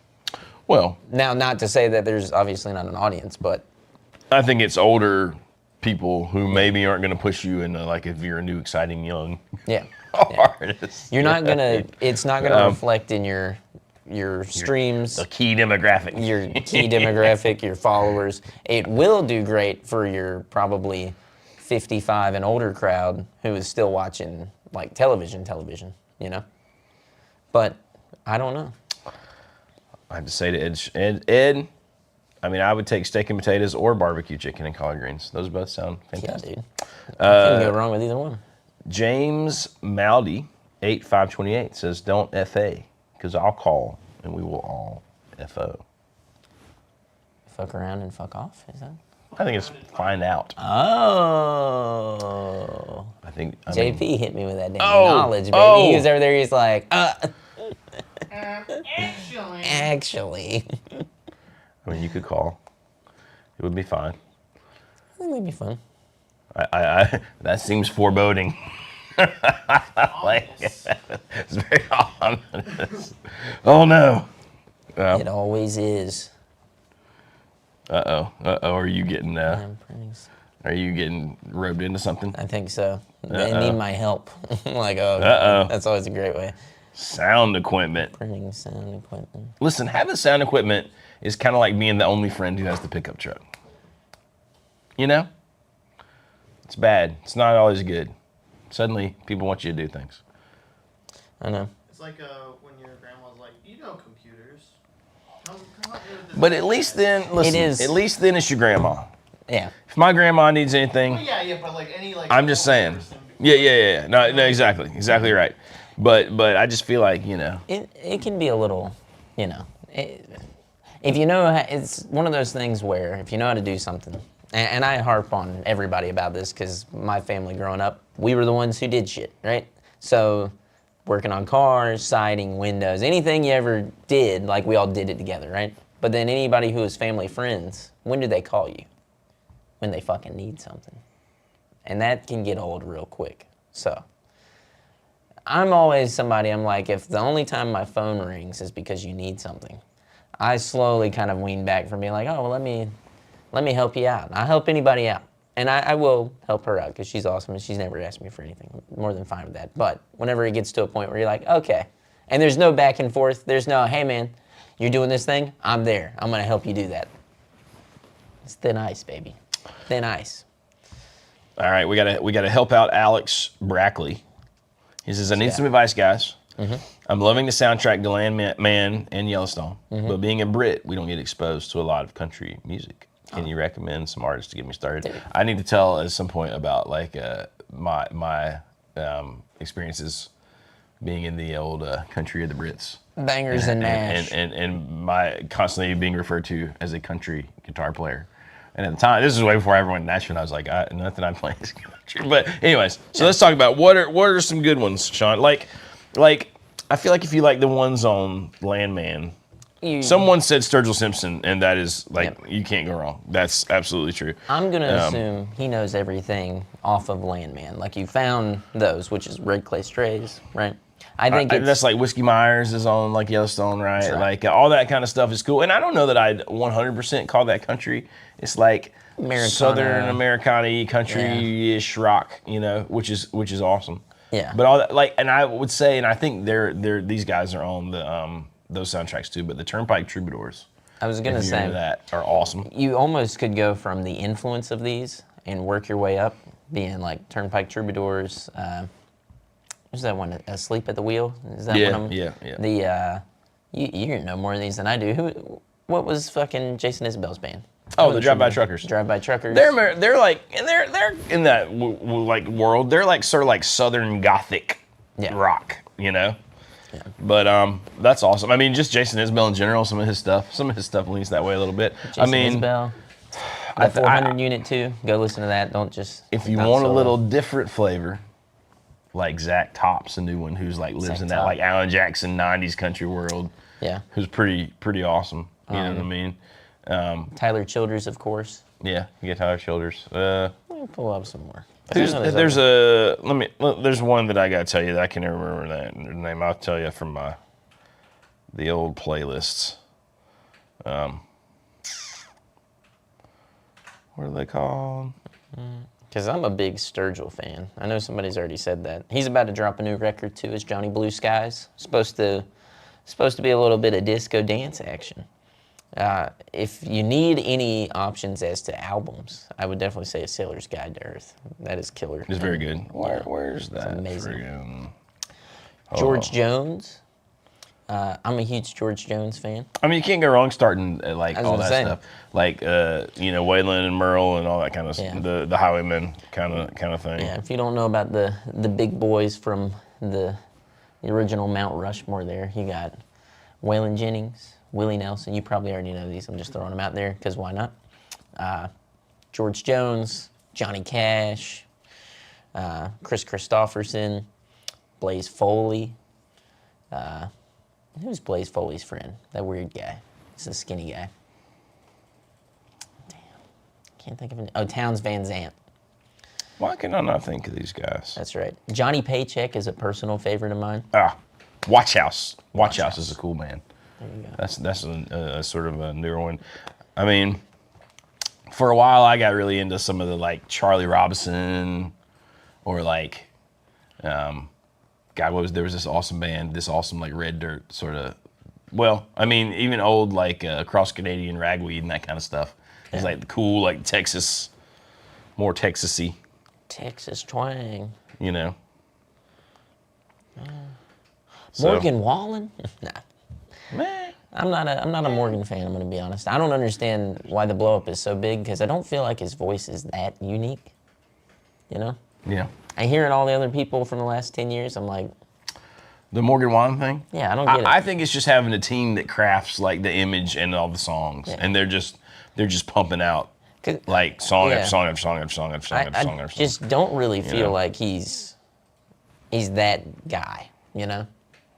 well, Now, not to say that there's obviously not an audience, but I think it's older people who maybe aren't going to push you into like if you're a new exciting young yeah. artist. You're not gonna. It's not gonna Um, reflect in your streams, The key demographic. your key demographic, your followers. It will do great for your probably 55 and older crowd who is still watching like television. You know, but I don't know. I have to say to Ed, I mean, I would take steak and potatoes or barbecue chicken and collard greens. Those both sound Yeah, fantastic. dude. Couldn't go wrong with either one. James Maldy, 8528, says, don't FA, because I'll call and we will all FO. Fuck around and fuck off. Is that? I think it's find out. Oh. I think. JP hit me with that damn Oh, knowledge, baby. oh. He was over there. He's like, Actually. I mean, you could call. It would be fine. I think it'd be fun. I that seems foreboding. Like, Ominous. it's very ominous. Oh no. It always is. Uh oh. Are you getting I'm printing are you getting roped into something? I think so. They need my help. Like, oh, Uh-oh. that's always a great way. Sound equipment. Printing sound equipment. Listen, having sound equipment is kind of like being the only friend who has the pickup truck. You know? It's bad. It's not always good. Suddenly, people want you to do things. I know. It's like when your grandma's like, you know computers. Come help me with this. But at least then, listen, is. at least then it's your grandma. Yeah. If my grandma needs anything, Well, yeah, but like any like. I'm just saying. person- Yeah. No, exactly right. But I just feel like, you know, It can be a little, you know. If you know, it's one of those things where if you know how to do something, and I harp on everybody about this because my family growing up, we were the ones who did shit, right? So working on cars, siding, windows, anything you ever did, like we all did it together, right? But then anybody who was family friends, when do they call you? When they fucking need something. And that can get old real quick. So I'm always somebody, I'm like, if the only time my phone rings is because you need something, I slowly kind of wean back from being like, oh, well, let me help you out. I'll help anybody out. And I will help her out because she's awesome and she's never asked me for anything. I'm more than fine with that. But whenever it gets to a point where you're like, okay, and there's no back and forth, there's no, hey man, you're doing this thing, I'm there. I'm gonna help you do that. It's thin ice, baby. Thin ice. all right, we gotta help out Alex Brackley. He says, I need some advice, guys. I'm loving the soundtrack to Landman and Yellowstone, but being a Brit, we don't get exposed to a lot of country music. Can you recommend some artists to get me started? Dude. I need to tell at some point about like my experiences being in the old country of the Brits. Bangers and mash. And my constantly being referred to as a country guitar player. And at the time, this is way before everyone in Nashville. I was like, nothing I play is country. But anyways, so let's talk about what are some good ones, Sean? Like I feel like if you like the ones on Landman, someone said Sturgill Simpson, and that is like you can't go wrong. That's absolutely true. I'm gonna assume he knows everything off of Landman. Like you found those, which is Red Clay Strays, right? I think That's like Whiskey Myers is on like Yellowstone, right? That's right. Like all that kind of stuff is cool. And I don't know that I'd 100% call that country. It's like Americana. Southern Americana-y, country-ish rock, you know, which is awesome. Yeah. But all that, like, and I would say, and I think these guys are on the those soundtracks too. But the Turnpike Troubadours, I was gonna if you're into say that, are awesome. you almost could go from the influence of these and work your way up, being like Turnpike Troubadours. What's that one? Asleep at the Wheel? Is that one of them? Yeah. You know more of these than I do. What was fucking Jason Isbell's band? Oh, the Drive-By Truckers. Drive-By Truckers. They're like, and they're in that like world. They're like sort of like Southern Gothic rock, you know. Yeah. But that's awesome. I mean, just Jason Isbell in general. Some of his stuff leans that way a little bit. Jason Isbell. The 400 Unit 2. Go listen to that. Don't just. If you want a little different flavor, like Zach Top's a new one who's like lives Zach in that Top. like Alan Jackson '90s country world. Yeah. Who's pretty awesome. You know what I mean? Tyler Childers, of course. Yeah, you get Tyler Childers. Let me pull up some more. There's one that I gotta tell you that I can never remember that name. I'll tell you from the old playlists. What are they called? Because I'm a big Sturgill fan. I know somebody's already said that. He's about to drop a new record too. It's Johnny Blue Skies. Supposed to be a little bit of disco dance action. If you need any options as to albums, I would definitely say A Sailor's Guide to Earth. That is killer. It's very good. Where's that? It's amazing. Friggin- George Jones. I'm a huge George Jones fan. I mean, you can't go wrong starting at, like, I was all gonna that say. stuff, like Waylon and Merle and all that kind of Yeah. the Highwaymen kind of thing. Yeah, if you don't know about the big boys from the original Mount Rushmore there, you got Waylon Jennings, Willie Nelson. You probably already know these. I'm just throwing them out there because why not? George Jones, Johnny Cash, Chris Christopherson, Blaze Foley. Who's Blaze Foley's friend? That weird guy. He's the skinny guy. Damn. Can't think of it. Oh, Townes Van Zandt. Why can I not think of these guys? That's right. Johnny Paycheck is a personal favorite of mine. Watch House. Watch House is a cool band. There you go. That's a sort of a newer one. I mean, for a while I got really into some of the, like, Charlie Robinson or, like, there was this awesome band, this awesome, like, Red Dirt sort of, well, I mean, even old, like, Cross Canadian Ragweed and that kind of stuff. It's like the cool, like, Texas, more Texas-y, Texas twang. you know. So- Morgan Wallen? Nah. Meh. I'm not a Morgan fan, I'm going to be honest. I don't understand why the blow up is so big because I don't feel like his voice is that unique. You know? Yeah. I hear it all the other people from the last 10 years. I'm like, The Morgan Wallen thing? yeah, I don't get it. I think it's just having a team that crafts, like, the image and all the songs, and they're just pumping out, 'Cause- like, song yeah. after song after song after song after song after song I after song. just don't really feel know? like he's that guy, you know?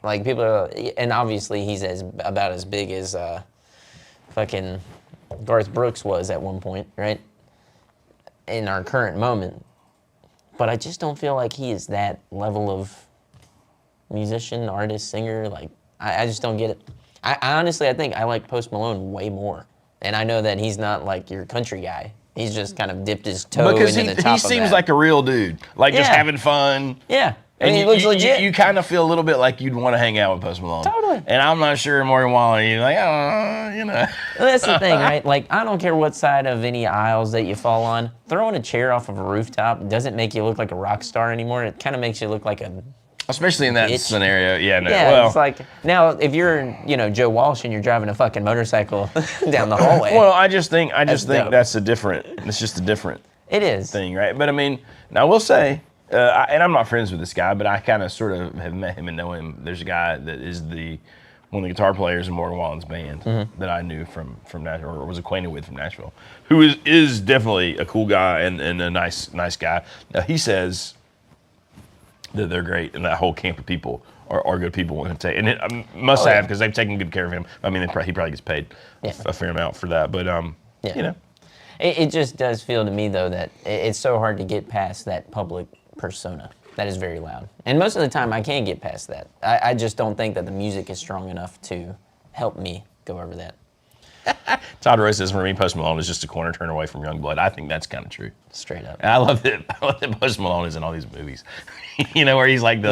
Like people are, and obviously he's about as big as fucking Garth Brooks was at one point, right? In our current moment. But I just don't feel like he is that level of musician, artist, singer. Like, I just don't get it. I honestly, I think I like Post Malone way more. And I know that he's not like your country guy. He's just kind of dipped his toe Because into the top he of seems that. like a real dude, like just Yeah. having fun. Yeah. And he looks legit. You kind of feel a little bit like you'd want to hang out with Post Malone. Totally. And I'm not sure Morgan Wallen, you're like, you know. That's the thing, right? Like, I don't care what side of any aisles that you fall on. Throwing a chair off of a rooftop doesn't make you look like a rock star anymore. It kind of makes you look like a... Especially in that Bitch. scenario. Yeah, no. Yeah, well, it's like, now, if you're, Joe Walsh and you're driving a fucking motorcycle down the hallway, well, I just think dope. that's it's just a different it is. thing, right? But I mean, now I will say, and I'm not friends with this guy, but I kind of sort of have met him and know him. There's a guy that is one of the guitar players in Morgan Wallen's band that I knew from Nashville, or was acquainted with from Nashville, who is definitely a cool guy and a nice guy. Now, he says that they're great, and that whole camp of people are good people. And it must have, because they've taken good care of him. I mean, he probably gets paid a fair amount for that, but you know. It just does feel to me, though, that it's so hard to get past that public persona. That is very loud. And most of the time, I can't get past that. I just don't think that the music is strong enough to help me go over that. Todd Roy says, for me, Post Malone is just a corner turn away from Youngblood. I think that's kind of true. Straight up. And I love that Post Malone is in all these movies. Where he's like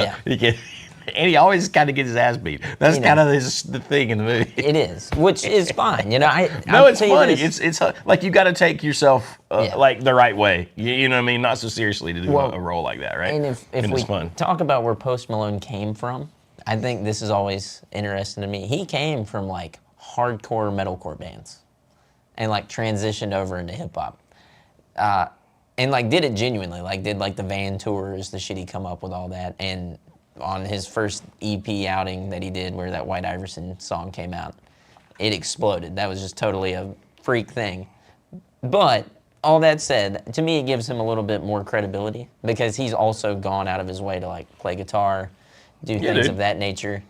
and he always kind of gets his ass beat. That's kind of the thing in the movie. It is, which is fine. No, it's funny. It's like you got to take yourself like the right way. You know what I mean? Not so seriously to do a role like that, right? And if it's we fun. talk about where Post Malone came from, I think this is always interesting to me. He came from like hardcore metalcore bands and like transitioned over into hip hop. And like did it genuinely, like did like the van tours, the shit he come up with, all that. And on his first EP outing that he did where that White Iverson song came out, it exploded. That was just totally a freak thing. But all that said, to me it gives him a little bit more credibility because he's also gone out of his way to like play guitar, do things of that nature.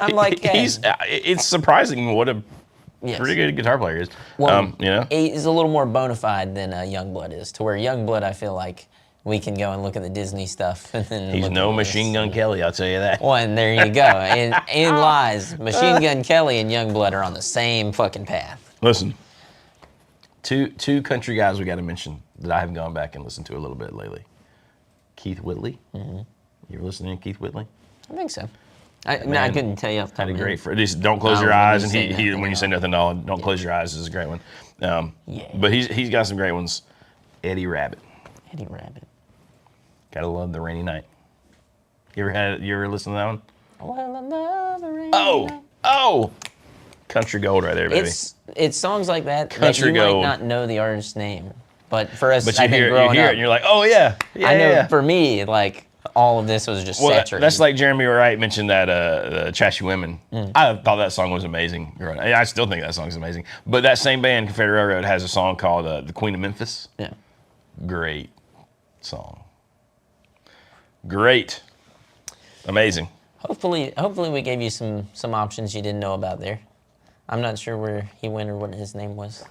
I'm like, it's surprising what Yes. pretty good guitar player is. Well, You know, he's a little more bona fide than Youngblood is, to where Youngblood, I feel like we can go and look at the Disney stuff. And then he's look no at Machine this. Gun Kelly, I'll tell you that. Well, and there you go. And lies. Machine Gun Kelly and Youngblood are on the same fucking path. Listen, two country guys we got to mention that I have gone back and listened to a little bit lately. Keith Whitley. Mm-hmm. You ever listening to Keith Whitley? I think so. I couldn't tell you off the top Had a of my great head. for this. Don't close your when you eyes, and say he nothing when you at say all. nothing at all, don't close your eyes is a great one. Yeah. But he's got some great ones. Eddie Rabbit. Eddie Rabbit. Gotta love the rainy night. You ever listen to that one? Well, I love the rain. Oh, country gold right there, baby. It's songs like that Country that you gold. might not know the artist's name, but for us, but I you think hear growing it, up, and you're like, oh yeah, I know yeah. for me, like all of this was just Well, saturated. that's like Jeremy Wright mentioned that the Trashy Women. I thought that song was amazing. I still think that song's amazing. But that same band, Confederate Railroad, has a song called "The Queen of Memphis." Yeah. Great song. Great. Amazing. Hopefully we gave you some options you didn't know about there. I'm not sure where he went or what his name was.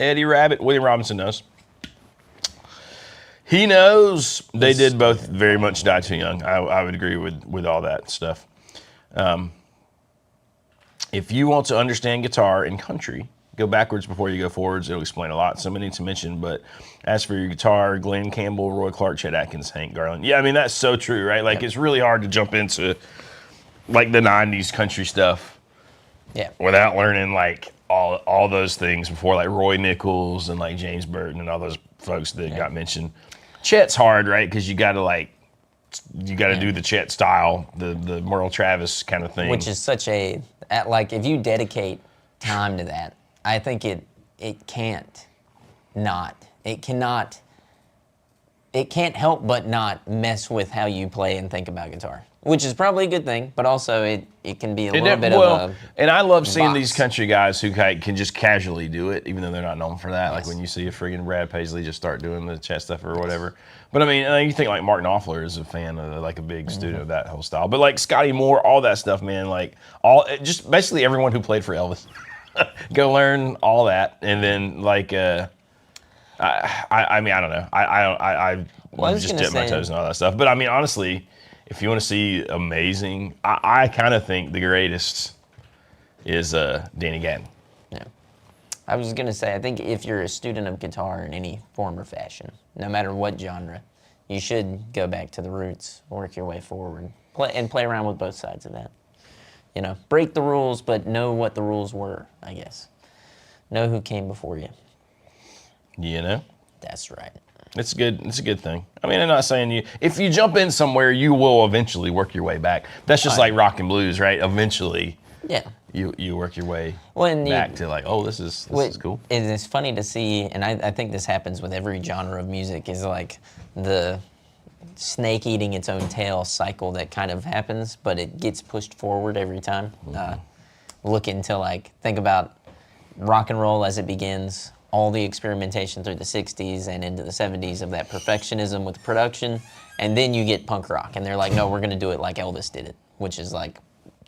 Eddie Rabbit, William Robinson knows. He knows. They did both very much die too young. I would agree with all that stuff. If you want to understand guitar and country, go backwards before you go forwards. It'll explain a lot. Some I need to mention, but as for your guitar, Glenn Campbell, Roy Clark, Chet Atkins, Hank Garland. Yeah, I mean, that's so true, right? Like, It's really hard to jump into, like, the 90s country stuff Yeah. without learning, like, all those things before, like Roy Nichols and, like, James Burton and all those folks that got mentioned. Chet's hard, right? Because you got to, do the Chet style, the Merle Travis kind of thing. Which is such like, if you dedicate time to that, I think it can't help but not mess with how you play and think about guitar, which is probably a good thing, but also it can be a little bit of a and I love seeing box. these country guys who can just casually do it, even though they're not known for that. Like Yes. when you see a friggin' Brad Paisley just start doing the Chet stuff or whatever. But I mean, you think like Mark Knopfler is a fan of like a big student of that whole style. But like Scotty Moore, all that stuff, man, like just basically everyone who played for Elvis. Go learn all that, and then like I mean, I don't know. I was just gonna dip my say- toes and all that stuff. But I mean, honestly, if you want to see amazing, I kind of think the greatest is Danny Gatton. Yeah. I was going to say, I think if you're a student of guitar in any form or fashion, no matter what genre, you should go back to the roots, work your way forward, play around with both sides of that. You know, break the rules, but know what the rules were, I guess. Know who came before you. You know, That's right. it's good. It's a good thing. I mean, I'm not saying if you jump in somewhere, you will eventually work your way back. That's just like rock and blues, right? Eventually, Yeah. you work your way When back to like, oh, this is cool. It's funny to see, and I think this happens with every genre of music, is like the snake eating its own tail cycle that kind of happens, but it gets pushed forward every time. Look into think about rock and roll as it begins, all the experimentation through the 60s and into the 70s of that perfectionism with production, and then you get punk rock, and they're like, no, we're gonna do it like Elvis did it, which is like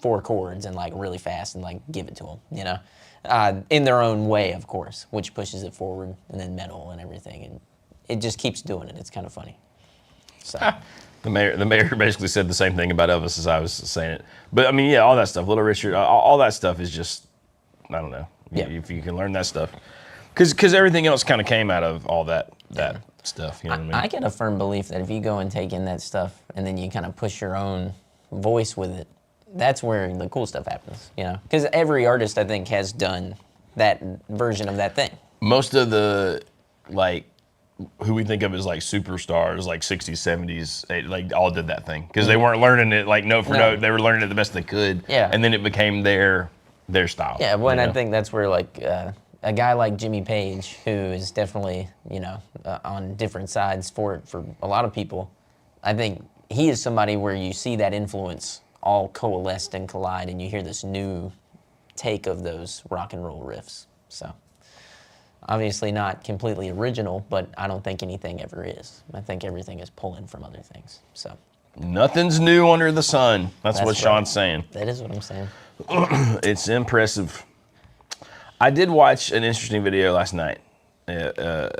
4 chords and like really fast and like give it to them, you know, in their own way, of course, which pushes it forward, and then metal and everything, and it just keeps doing it. It's kind of funny. So The mayor basically said the same thing about Elvis as I was saying it. But I mean, yeah, all that stuff, Little Richard, all that stuff is just, I don't know. Yeah. If you can learn that stuff, because everything else kind of came out of all that stuff. You know what I mean? I get a firm belief that if you go and take in that stuff and then you kind of push your own voice with it, that's where the cool stuff happens, you know? Because every artist, I think, has done that version of that thing. Most of the who we think of as like superstars, like 60s, 70s, like all did that thing because they weren't learning it like note for note. They were learning it the best they could. Yeah. And then it became their style. Yeah, well, and you I know? think that's where a guy like Jimmy Page, who is definitely on different sides for a lot of people, I think he is somebody where you see that influence all coalesced and collide, and you hear this new take of those rock and roll riffs. So obviously not completely original, but I don't think anything ever is. I think everything is pulling from other things. So Nothing's new under the sun. That's what right. Sean's saying. That is what I'm saying. It's impressive. I did watch an interesting video last night, and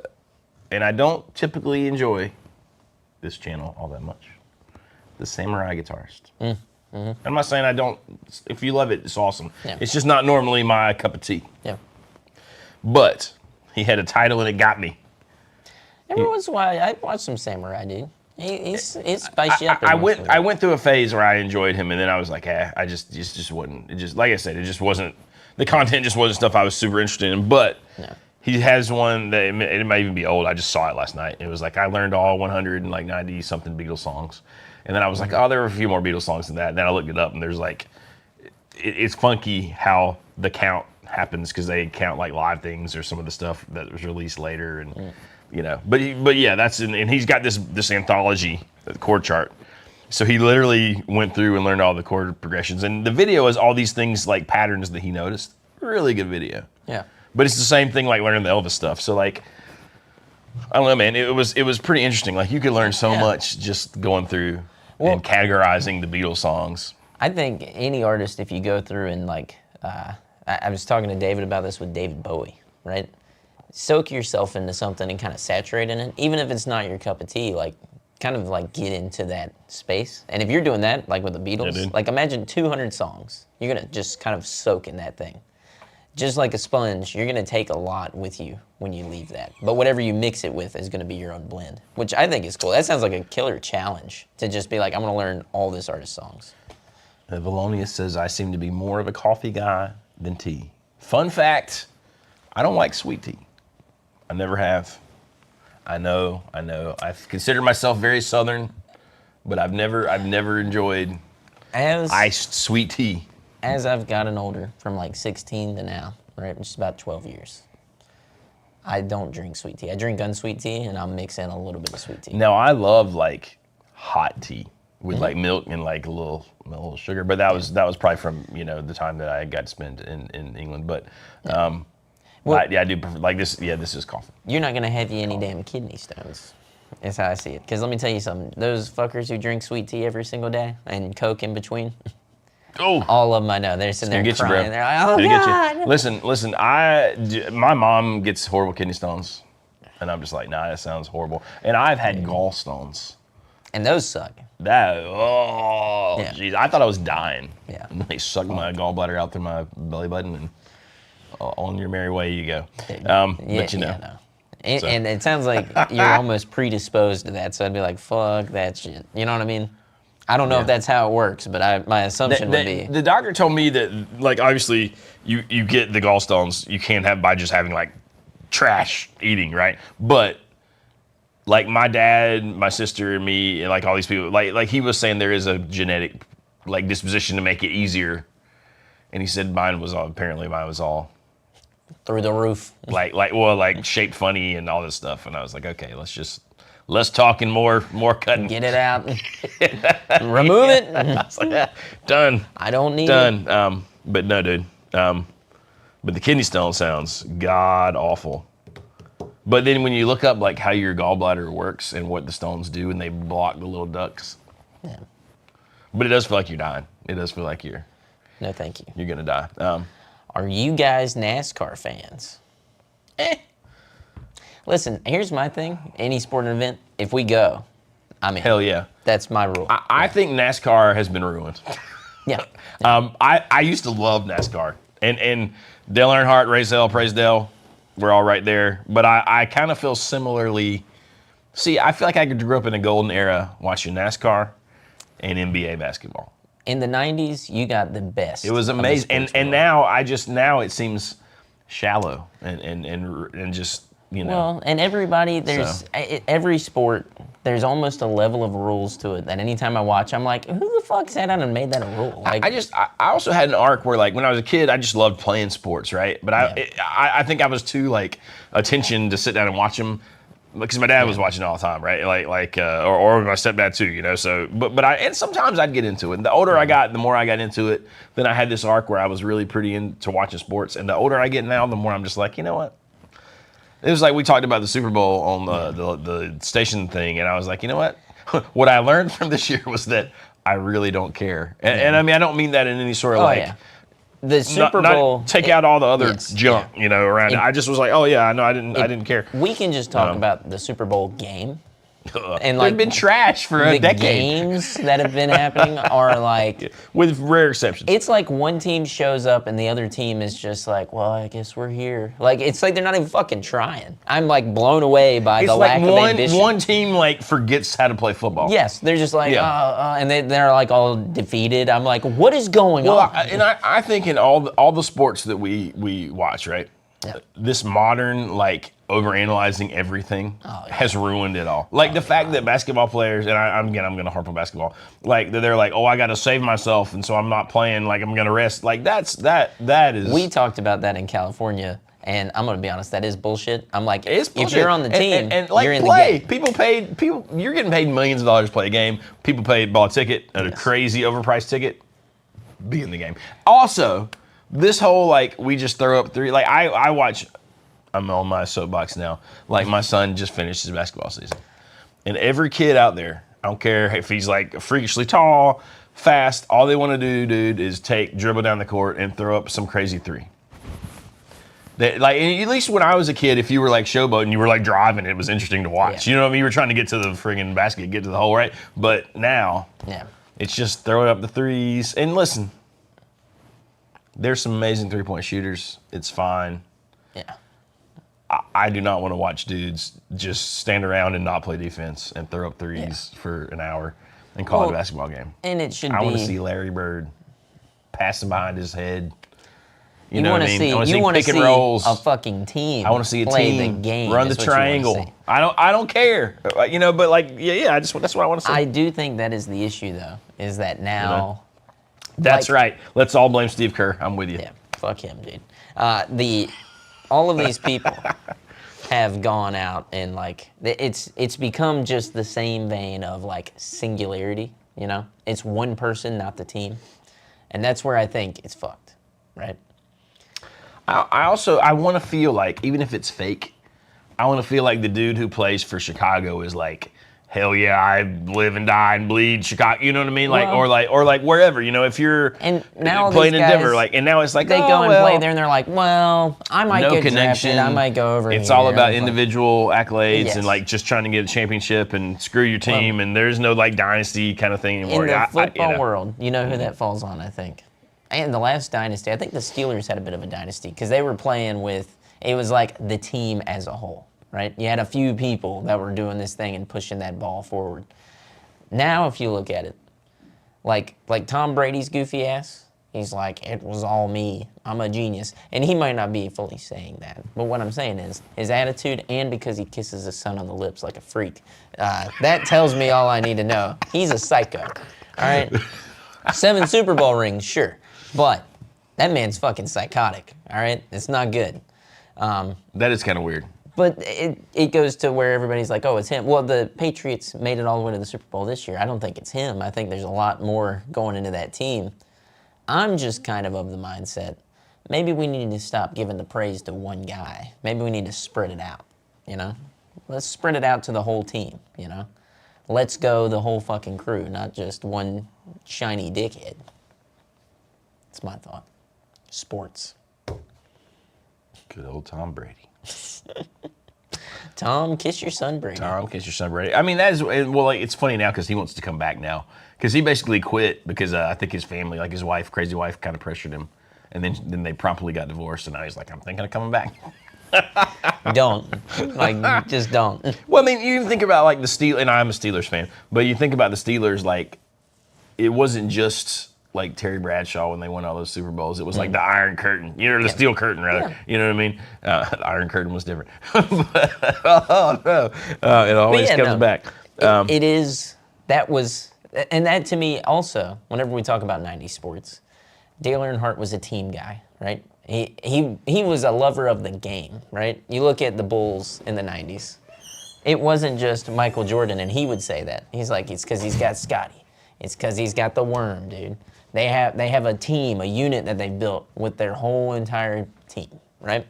I don't typically enjoy this channel all that much. The Samurai Guitarist. I'm not saying I don't. If you love it, it's awesome. Yeah. It's just not normally my cup of tea. Yeah. But he had a title and it got me. Every once in a while, I watch some Samurai, dude. He's spicy up. I went through a phase where I enjoyed him, and then I was like, I just wasn't. It just, like I said, it just wasn't. The content just wasn't stuff I was super interested in. But he has one that it might even be old. I just saw it last night. It was like I learned all 190 something Beatles songs, and then I was like, oh, there were a few more Beatles songs than that. And then I looked it up, and there's like, it's funky how the count happens because they count like live things or some of the stuff that was released later, and you know. But yeah, that's and he's got this anthology chord chart. So he literally went through and learned all the chord progressions, and the video is all these things like patterns that he noticed. Really good video. Yeah. But it's the same thing like learning the Elvis stuff. So like, I don't know, man. It was pretty interesting. Like you could learn so much just going through and categorizing the Beatles songs. I think any artist, if you go through and like, I was talking to David about this with David Bowie, right? Soak yourself into something and kind of saturate in it, even if it's not your cup of tea. Like, kind of like get into that space. And if you're doing that, like with the Beatles, like imagine 200 songs. You're gonna just kind of soak in that thing. Just like a sponge, you're gonna take a lot with you when you leave that. But whatever you mix it with is gonna be your own blend, which I think is cool. That sounds like a killer challenge to just be like, I'm gonna learn all this artist's songs. Valonius says, I seem to be more of a coffee guy than tea. Fun fact, I don't like sweet tea. I never have. I know. I've considered myself very Southern, but I've never enjoyed iced sweet tea. As I've gotten older, from like 16 to now, right, just about 12 years, I don't drink sweet tea. I drink unsweet tea, and I'll mix in a little bit of sweet tea. Now, I love like hot tea with like milk and like a little sugar, but that was probably from, you know, the time that I got to spend in England. But I do prefer, like this. Yeah, this is coffee. You're not gonna have you any damn kidney stones. That's how I see it. Because let me tell you something. Those fuckers who drink sweet tea every single day and Coke in between. Oh, all of them I know. They're sitting there crying. They're like, oh, God. Listen. My mom gets horrible kidney stones, and I'm just like, nah, that sounds horrible. And I've had gallstones. And those suck. Jeez, I thought I was dying. Yeah. And they sucked my gallbladder out through my belly button, and on your merry way you go. But you know. No. And it sounds like you're almost predisposed to that, so I'd be like, fuck that shit. You know what I mean? I don't know if that's how it works, but my assumption would be. The doctor told me that, like, obviously, you get the gallstones, you can't have by just having, like, trash eating, right? But, like, my dad, my sister, and me, and, like, all these people, like he was saying there is a genetic, like, disposition to make it easier. And he said mine was all through the roof. like shaped funny and all this stuff. And I was like, okay, let's talk and more cutting. Get it out. Remove it. I was like, yeah, done. I don't need it. But no, dude. But the kidney stone sounds god awful. But then when you look up like how your gallbladder works and what the stones do, and they block the little ducts. Yeah. But it does feel like you're dying. It does feel like you're. No, thank you. You're gonna die. Are you guys NASCAR fans? Listen, here's my thing. Any sporting event, if we go, I'm in. Hell yeah. That's my rule. I think NASCAR has been ruined. Yeah. I used to love NASCAR. And Dale Earnhardt, Razel, praise Dale, we're all right there. But I kind of feel similarly. See, I feel like I grew up in a golden era watching NASCAR and NBA basketball. In the 90s, you got the best. It was amazing. And now it seems shallow and just, you know. Well, and everybody, every sport, there's almost a level of rules to it that anytime I watch, I'm like, who the fuck sat down and made that a rule? Like, I also had an arc where, like, when I was a kid, I just loved playing sports, right? But I think I was too, like, attention to sit down and watch them. Because my dad was watching all the time, right? Or my stepdad too, you know. So, and sometimes I'd get into it. And the older I got, the more I got into it. Then I had this arc where I was really pretty into watching sports. And the older I get now, the more I'm just like, you know what? It was like we talked about the Super Bowl on the station thing, and I was like, you know what? What I learned from this year was that I really don't care. And I mean, I don't mean that in any sort of the Super Bowl. Take out all the other yes, junk, yeah. around it. I just was like, oh yeah, no, I didn't care. We can just talk about the Super Bowl game. And They've been trash for a decade. The games that have been happening are like, with rare exceptions. it's like one team shows up and the other team is just like, well, I guess we're here. Like, it's like they're not even fucking trying. I'm like blown away by the lack of ambition. One team like forgets how to play football. Yes, they're just like, Yeah. and they're like all defeated. I'm like, what is going on? I think in all the sports that we watch, right? Yeah. This modern like overanalyzing everything has ruined it all. Like the fact that basketball players, and I'm going to harp on basketball, like they're like, oh, I got to save myself, and so I'm not playing. Like I'm going to rest. Like that is. We talked about that in California, and I'm going to be honest, that is bullshit. I'm like, It's if bullshit. you're on the team, and like you're in play. the game. People, you're getting paid millions of dollars to play a game. People bought a ticket, a crazy overpriced ticket, be in the game. Also, this whole like we just throw up three. Like I watch. I'm on my soapbox now. Like my son just finished his basketball season, and every kid out there, I don't care if he's like freakishly tall, fast. All they want to do, dude, is dribble down the court and throw up some crazy three. Like at least when I was a kid, if you were like showboating, you were like driving, it was interesting to watch. Yeah. You know what I mean? You were trying to get to the friggin' basket, get to the hole, right? But now, it's just throwing up the threes. And listen, there's some amazing three-point shooters. It's fine. Yeah. I do not want to watch dudes just stand around and not play defense and throw up threes for an hour and call it a basketball game. And it should be. I want to see Larry Bird passing behind his head. You want to see pick and rolls. a fucking team. I want to see a play team the game. run the is what you wanna triangle. see. I don't care. But like that's what I want to see. I do think that is the issue though, is that now. That's right. Let's all blame Steve Kerr. I'm with you. Yeah, fuck him, dude. All of these people have gone out and like it's become just the same vein of like singularity. It's one person, not the team, and that's where I think it's fucked, right? I want to feel like, even if it's fake, I want to feel like the dude who plays for Chicago is like, hell yeah, I live and die and bleed Chicago. You know what I mean? Like, or like wherever. If you're now playing in Denver, and now it's like they go and play there, and they're like, well, I might get drafted. I might go over. It's all about individual accolades and like just trying to get a championship and screw your team. And there's no like dynasty kind of thing anymore. In the football world, you know who that falls on, I think. And the last dynasty, I think the Steelers had a bit of a dynasty because they were playing with. It was like the team as a whole. Right? You had a few people that were doing this thing and pushing that ball forward. Now, if you look at it, like Tom Brady's goofy ass, he's like, it was all me. I'm a genius. And he might not be fully saying that. But what I'm saying is, his attitude, and because he kisses his son on the lips like a freak, that tells me all I need to know. He's a psycho. All right? 7 Super Bowl rings, sure. But that man's fucking psychotic. All right? It's not good. That is kind of weird. But it goes to where everybody's like, oh, it's him. Well, the Patriots made it all the way to the Super Bowl this year. I don't think it's him. I think there's a lot more going into that team. I'm just kind of the mindset, maybe we need to stop giving the praise to one guy. Maybe we need to spread it out, Let's spread it out to the whole team, Let's go the whole fucking crew, not just one shiny dickhead. That's my thought. Sports. Good old Tom Brady. Tom, kiss your son, Brady. Tom, kiss your son, Brady. I mean, that is, well, like, it's funny now because he wants to come back now. Because he basically quit because I think his family, like his wife, crazy wife, kind of pressured him. And then they promptly got divorced, and now he's like, I'm thinking of coming back. Don't. Like, just don't. Well, I mean, you think about, like, the Steelers, and I'm a Steelers fan, but you think about the Steelers, like, it wasn't just like Terry Bradshaw when they won all those Super Bowls. It was like the Iron Curtain, the Steel Curtain, rather. Yeah. You know what I mean? The Iron Curtain was different. It always comes back. It is, that was, and that to me also, whenever we talk about 90s sports, Dale Earnhardt was a team guy, right? He was a lover of the game, right? You look at the Bulls in the 90s. It wasn't just Michael Jordan, and he would say that. He's like, it's because he's got Scotty. It's because he's got the worm, dude. They have a team, a unit that they built with their whole entire team, right?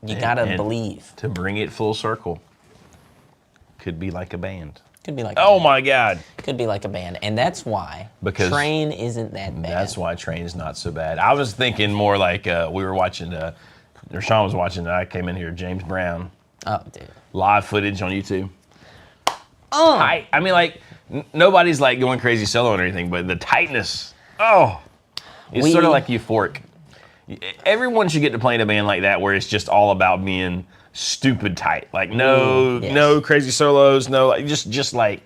You gotta believe. To bring it full circle, could be like a band. Could be like. Oh my God. Could be like a band, and that's why Because Train isn't that bad. That's why Train's not so bad. I was thinking more like we were watching, or Sean was watching, and I came in here, James Brown. Oh, dude. Live footage on YouTube. Oh. I mean, like, nobody's like going crazy soloing or anything, but the tightness, it's sort of like euphoric. Everyone should get to play in a band like that where it's just all about being stupid tight. Like no crazy solos, no, like, just like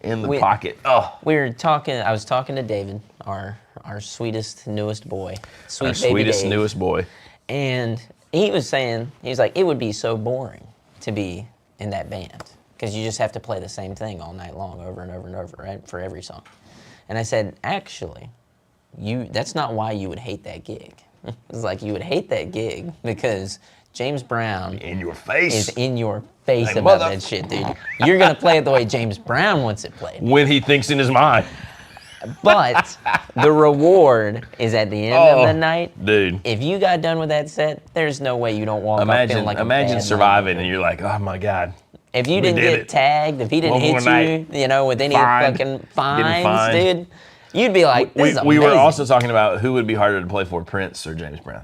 in the pocket. Oh, I was talking to David, our sweetest, newest boy, newest boy, and he was saying, he's like, it would be so boring to be in that band because you just have to play the same thing all night long, over and over and over, right, for every song. And I said, actually, that's not why you would hate that gig. It's like you would hate that gig because James Brown in your face is in your face about that shit, dude. You're gonna play it the way James Brown wants it played. When he thinks in his mind. But the reward is at the end of the night. Dude. If you got done with that set, there's no way you don't walk off feeling like a Imagine bad surviving night. and you're like, oh my God. If you didn't get tagged, if he didn't hit you, with any fucking fines, dude, you'd be like, this is amazing. We were also talking about who would be harder to play for, Prince or James Brown.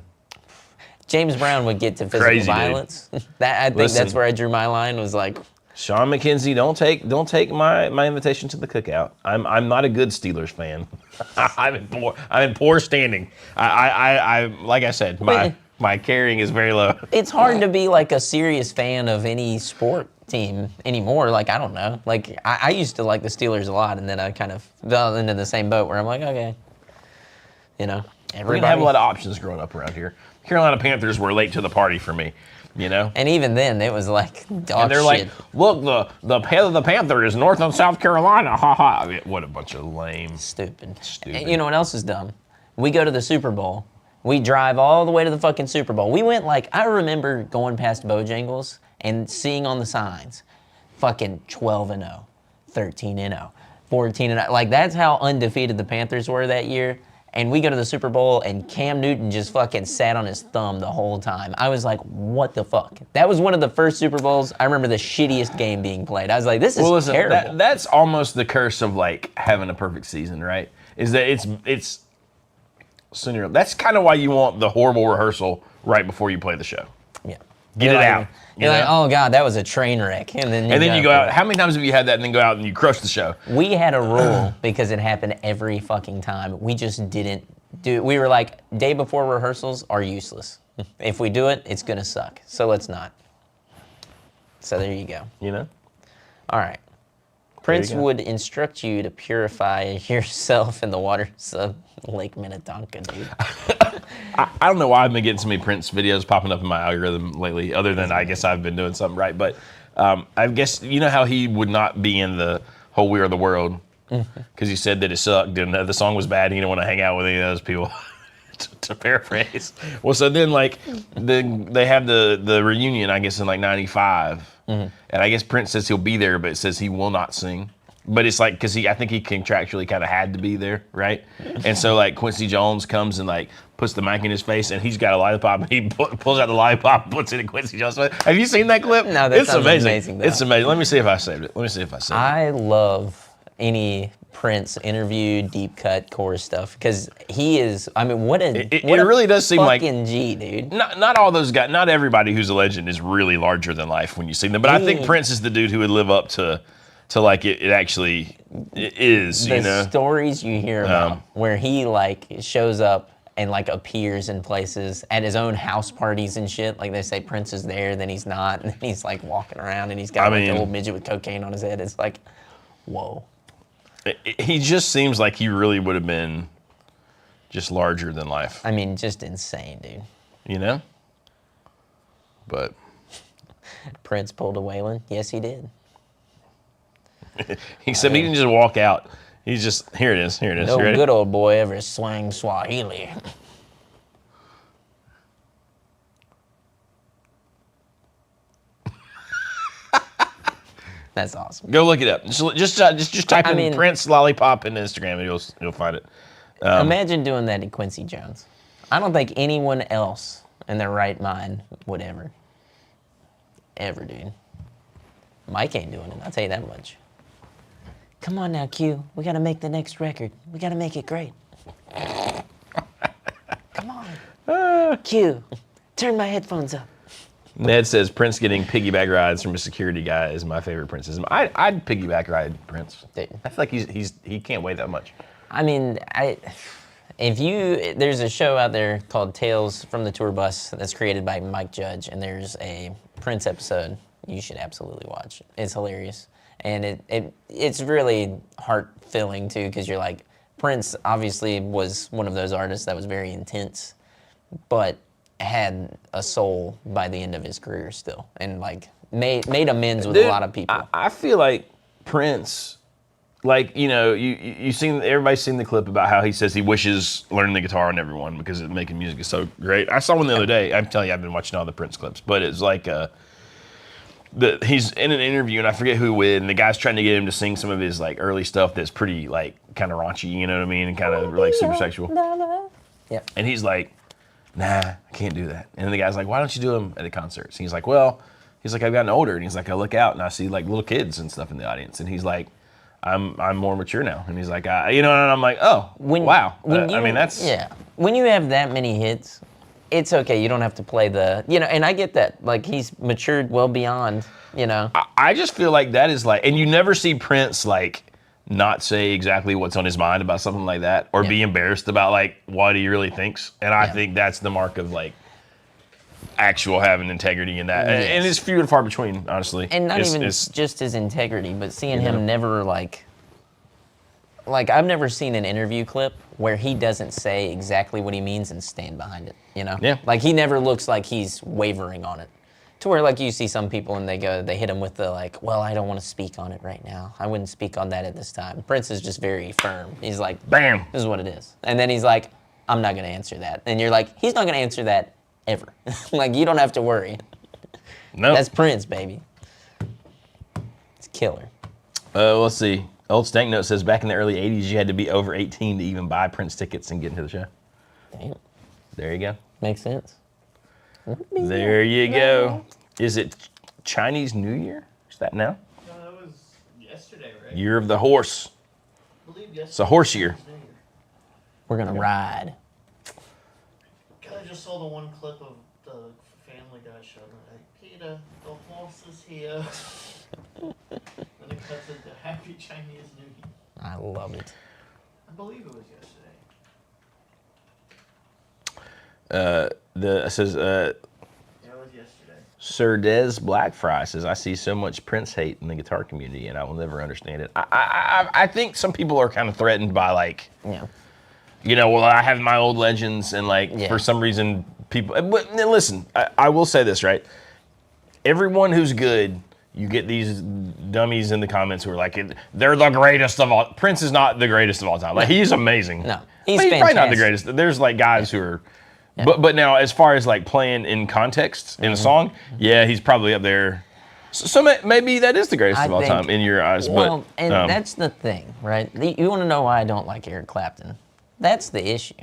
James Brown would get to physical violence. I think that's where I drew my line, was like, Sean McKenzie, don't take my invitation to the cookout. I'm not a good Steelers fan. I'm in poor standing. I like I said, my carrying is very low. It's hard to be like a serious fan of any sport team anymore. Like, I don't know. Like, I used to like the Steelers a lot, and then I kind of fell into the same boat where I'm like, okay, everybody. We didn't have a lot of options growing up around here. Carolina Panthers were late to the party for me, And even then, it was like dog and they're shit. like, look, the head of the Panther is North and South Carolina. Ha ha. I mean, what a bunch of lame. Stupid. And you know what else is dumb? We go to the Super Bowl. We drive all the way to the fucking Super Bowl. We went I remember going past Bojangles and seeing on the signs, fucking 12-0, 13-0, 14-0. Like, that's how undefeated the Panthers were that year. And we go to the Super Bowl, and Cam Newton just fucking sat on his thumb the whole time. I was like, what the fuck? That was one of the first Super Bowls. I remember the shittiest game being played. I was like, this is terrible. That's almost the curse of, like, having a perfect season, right? Is that it's sooner. That's kind of why you want the horrible rehearsal right before you play the show. Yeah. Get it out. You're like, oh God, that was a train wreck. And then you go out. How many times have you had that and then go out and you crush the show? We had a rule because it happened every fucking time. We just didn't do it. We were like, day before rehearsals are useless. If we do it, it's going to suck. So let's not. So there you go. All right. Prince would instruct you to purify yourself in the waters of Lake Minnetonka, dude. I don't know why I've been getting so many Prince videos popping up in my algorithm lately, other than I guess I've been doing something right. But I guess, how he would not be in the whole We Are the World because he said that it sucked and the song was bad and he didn't want to hang out with any of those people, to paraphrase. Well, so then, they have the reunion, I guess, in, 95. And I guess Prince says he'll be there, but it says he will not sing. But it's because I think he contractually kind of had to be there, right? And so Quincy Jones comes and puts the mic in his face, and he's got a lollipop, and he pulls out the lollipop, and puts it in Quincy Jones' face. Have you seen that clip? No, that's amazing. It's amazing. Let me see if I saved it. I love any Prince interview, deep cut, chorus stuff, because he is. I mean, it really does seem like fucking G, dude. Not all those guys. Not everybody who's a legend is really larger than life when you see them. But I think Prince is the dude who would live up to it actually is. The stories you hear about where he shows up and appears in places at his own house parties and shit. Like, they say Prince is there, then he's not, and then he's walking around and he's got an old midget with cocaine on his head. It's like, whoa. He just seems like he really would have been just larger than life. I mean, just insane, dude. But Prince pulled a Waylon. Yes, he did. Except he didn't just walk out. He's just, here it is. No good old boy ever swang Swahili. That's awesome. Go look it up. Just type in Prince lollipop in Instagram and you'll find it. Imagine doing that to Quincy Jones. I don't think anyone else in their right mind would ever, dude. Mike ain't doing it. I'll tell you that much. Come on now, Q. We gotta make the next record. We gotta make it great. Come on. Q, turn my headphones up. Ned says Prince getting piggyback rides from a security guy is my favorite Princeism. I'd piggyback ride Prince. Dude. I feel like he can't weigh that much. I mean, there's a show out there called Tales from the Tour Bus that's created by Mike Judge, and there's a Prince episode you should absolutely watch. It's hilarious, and it's really heart-filling too, because you're like, Prince obviously was one of those artists that was very intense, but had a soul by the end of his career still, and like made amends with a lot of people. I feel like Prince, like, you know, everybody's seen the clip about how he says he wishes learning the guitar on everyone because making music is so great. I saw one the other day. I'm telling you, I've been watching all the Prince clips, but it's like he's in an interview, and I forget who with, and the guy's trying to get him to sing some of his like early stuff that's pretty like kind of raunchy, you know what I mean, and kind of like super sexual. Yeah. And he's like, nah, I can't do that. And the guy's like, why don't you do them at the concerts? And he's like, well, I've gotten older, and he's like, I look out and I see like little kids and stuff in the audience, and he's like, I'm more mature now, and he's like, and I'm like, oh, wow. I mean, that's when you have that many hits, it's okay. You don't have to play and I get that. Like, he's matured well beyond, I just feel like that is like, and you never see Prince like not say exactly what's on his mind about something like that, or be embarrassed about like what he really thinks. And I think that's the mark of like actual having integrity in that. Yes. And it's few and far between, honestly. And not even just his integrity, but seeing him never like I've never seen an interview clip where he doesn't say exactly what he means and stand behind it, Yeah. Like, he never looks like he's wavering on it. To where, like, you see some people and they hit him with the, like, well, I don't want to speak on it right now. I wouldn't speak on that at this time. Prince is just very firm. He's like, bam, this is what it is. And then he's like, I'm not going to answer that. And you're like, he's not going to answer that ever. Like, you don't have to worry. No. That's Prince, baby. It's killer. Let's see. Old Stank Note says back in the early 80s, you had to be over 18 to even buy Prince tickets and get into the show. Damn. There you go. Makes sense. There you go. Is it Chinese New Year? Is that now? No, that was yesterday, right? Year of the horse. I believe yesterday. It's a horse year. We're going to ride. I just saw the one clip of the Family Guy show. Like, Peter, the horse is here. And it cuts into Happy Chinese New Year. I love it. I believe it was yesterday. It says, Yeah, it was yesterday. Sir Des Blackfry says, I see so much Prince hate in the guitar community, and I will never understand it. I think some people are kind of threatened by like, well, I have my old legends, and like for some reason people. But listen, I will say this, right? Everyone who's good, you get these dummies in the comments who are like, they're the greatest of all. Prince is not the greatest of all time. Like, he's amazing. No, he's probably not the greatest. There's like guys who are. Yeah. But now, as far as like playing in context in a song, he's probably up there. So maybe that is the greatest of all time in your eyes. Well, and that's the thing, right? You want to know why I don't like Eric Clapton? That's the issue.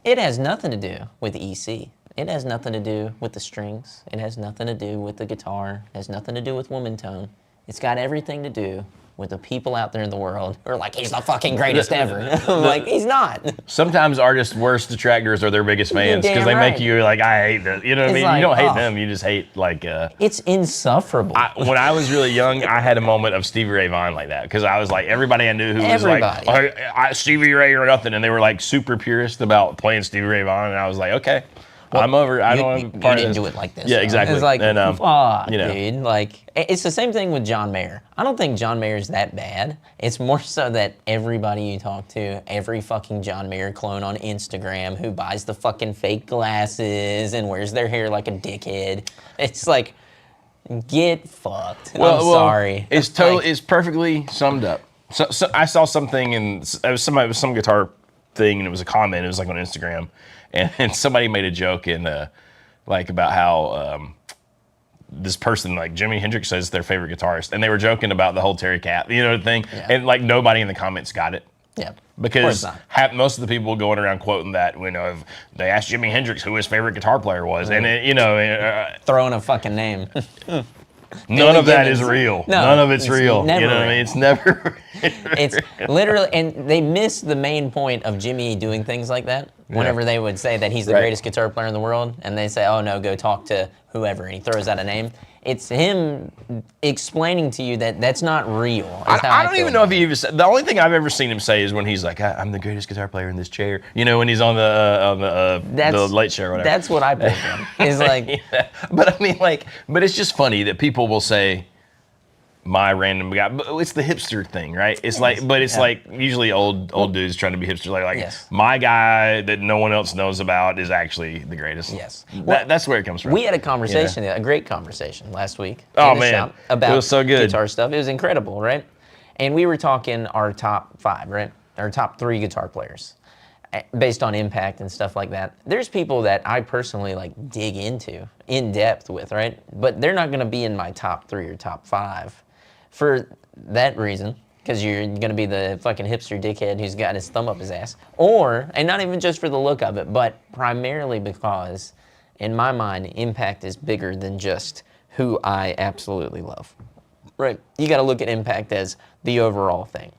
It has nothing to do with EC. It has nothing to do with the strings. It has nothing to do with the guitar. It has nothing to do with woman tone. It's got everything to do with the people out there in the world who are like, he's the fucking greatest ever. I'm like, he's not. Sometimes artists' worst detractors are their biggest fans because they make you like, I hate that. You know what I mean? Like, you don't hate them. You just hate like. It's insufferable. When I was really young, I had a moment of Stevie Ray Vaughan like that because I was like, everybody I knew who was like, Stevie Ray or nothing, and they were like super purist about playing Stevie Ray Vaughan, and I was like, okay. Well, I'm over. I don't. You didn't do it like this. Yeah, exactly. It's like, and, dude. Like, it's the same thing with John Mayer. I don't think John Mayer's that bad. It's more so that everybody you talk to, every fucking John Mayer clone on Instagram who buys the fucking fake glasses and wears their hair like a dickhead. It's like, get fucked. I'm sorry. It's totally. It's perfectly summed up. So I saw something and it was some guitar thing, and it was a comment. It was like on Instagram. And somebody made a joke like about how this person, like Jimi Hendrix, says their favorite guitarist, and they were joking about the whole Terry Cat, thing, and like nobody in the comments got it. Yeah, because most of the people going around quoting that, if they asked Jimi Hendrix who his favorite guitar player was, and throwing a fucking name. None Billy of that is Gibbons. real. No, None of it's real. never You know what I real. mean? It's never. It's literally, and they miss the main point of Jimmy doing things like that. Whenever they would say that he's the Right. greatest guitar player in the world, and they say, "Oh no, go talk to whoever," and he throws out a name. It's him explaining to you that that's not real. is how I don't feel even know about if he even said. The only thing I've ever seen him say is when he's like, "I'm the greatest guitar player in this chair." You know, when he's on the Late Show or whatever. That's what I pulled from. Is like, Yeah. But I mean, like, but it's just funny that people will say, "My random guy," but it's the hipster thing, right? It's like, but it's like usually old dudes trying to be hipster, like Yes. my guy that no one else knows about is actually the greatest. Yes. That's where it comes from. we had a conversation, a great conversation last week. Oh, in the man. shop about It was so good. guitar stuff. It was incredible, right? And we were talking our top 5, right? Our top 3 guitar players, based on impact and stuff like that. There's people that I personally like dig into in depth with, right? But they're not going to be in my top 3 or top 5 for that reason. Because you're going to be the fucking hipster dickhead who's got his thumb up his ass. Or, and not even just for the look of it, but primarily because, in my mind, impact is bigger than just who I absolutely love. Right? You got to look at impact as the overall thing.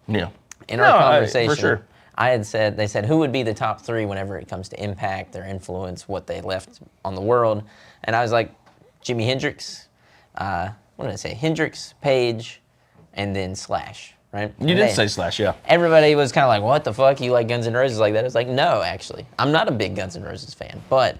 Yeah. In our No, conversation, for sure. I had said, they said, who would be the top 3 whenever it comes to impact, their influence, what they left on the world? And I was like, Jimi Hendrix, what did I say? Hendrix, Page, and then Slash, right? You did say Slash, yeah. Everybody was kind of like, what the fuck? You like Guns N' Roses like that? It's like, no, actually. I'm not a big Guns N' Roses fan, but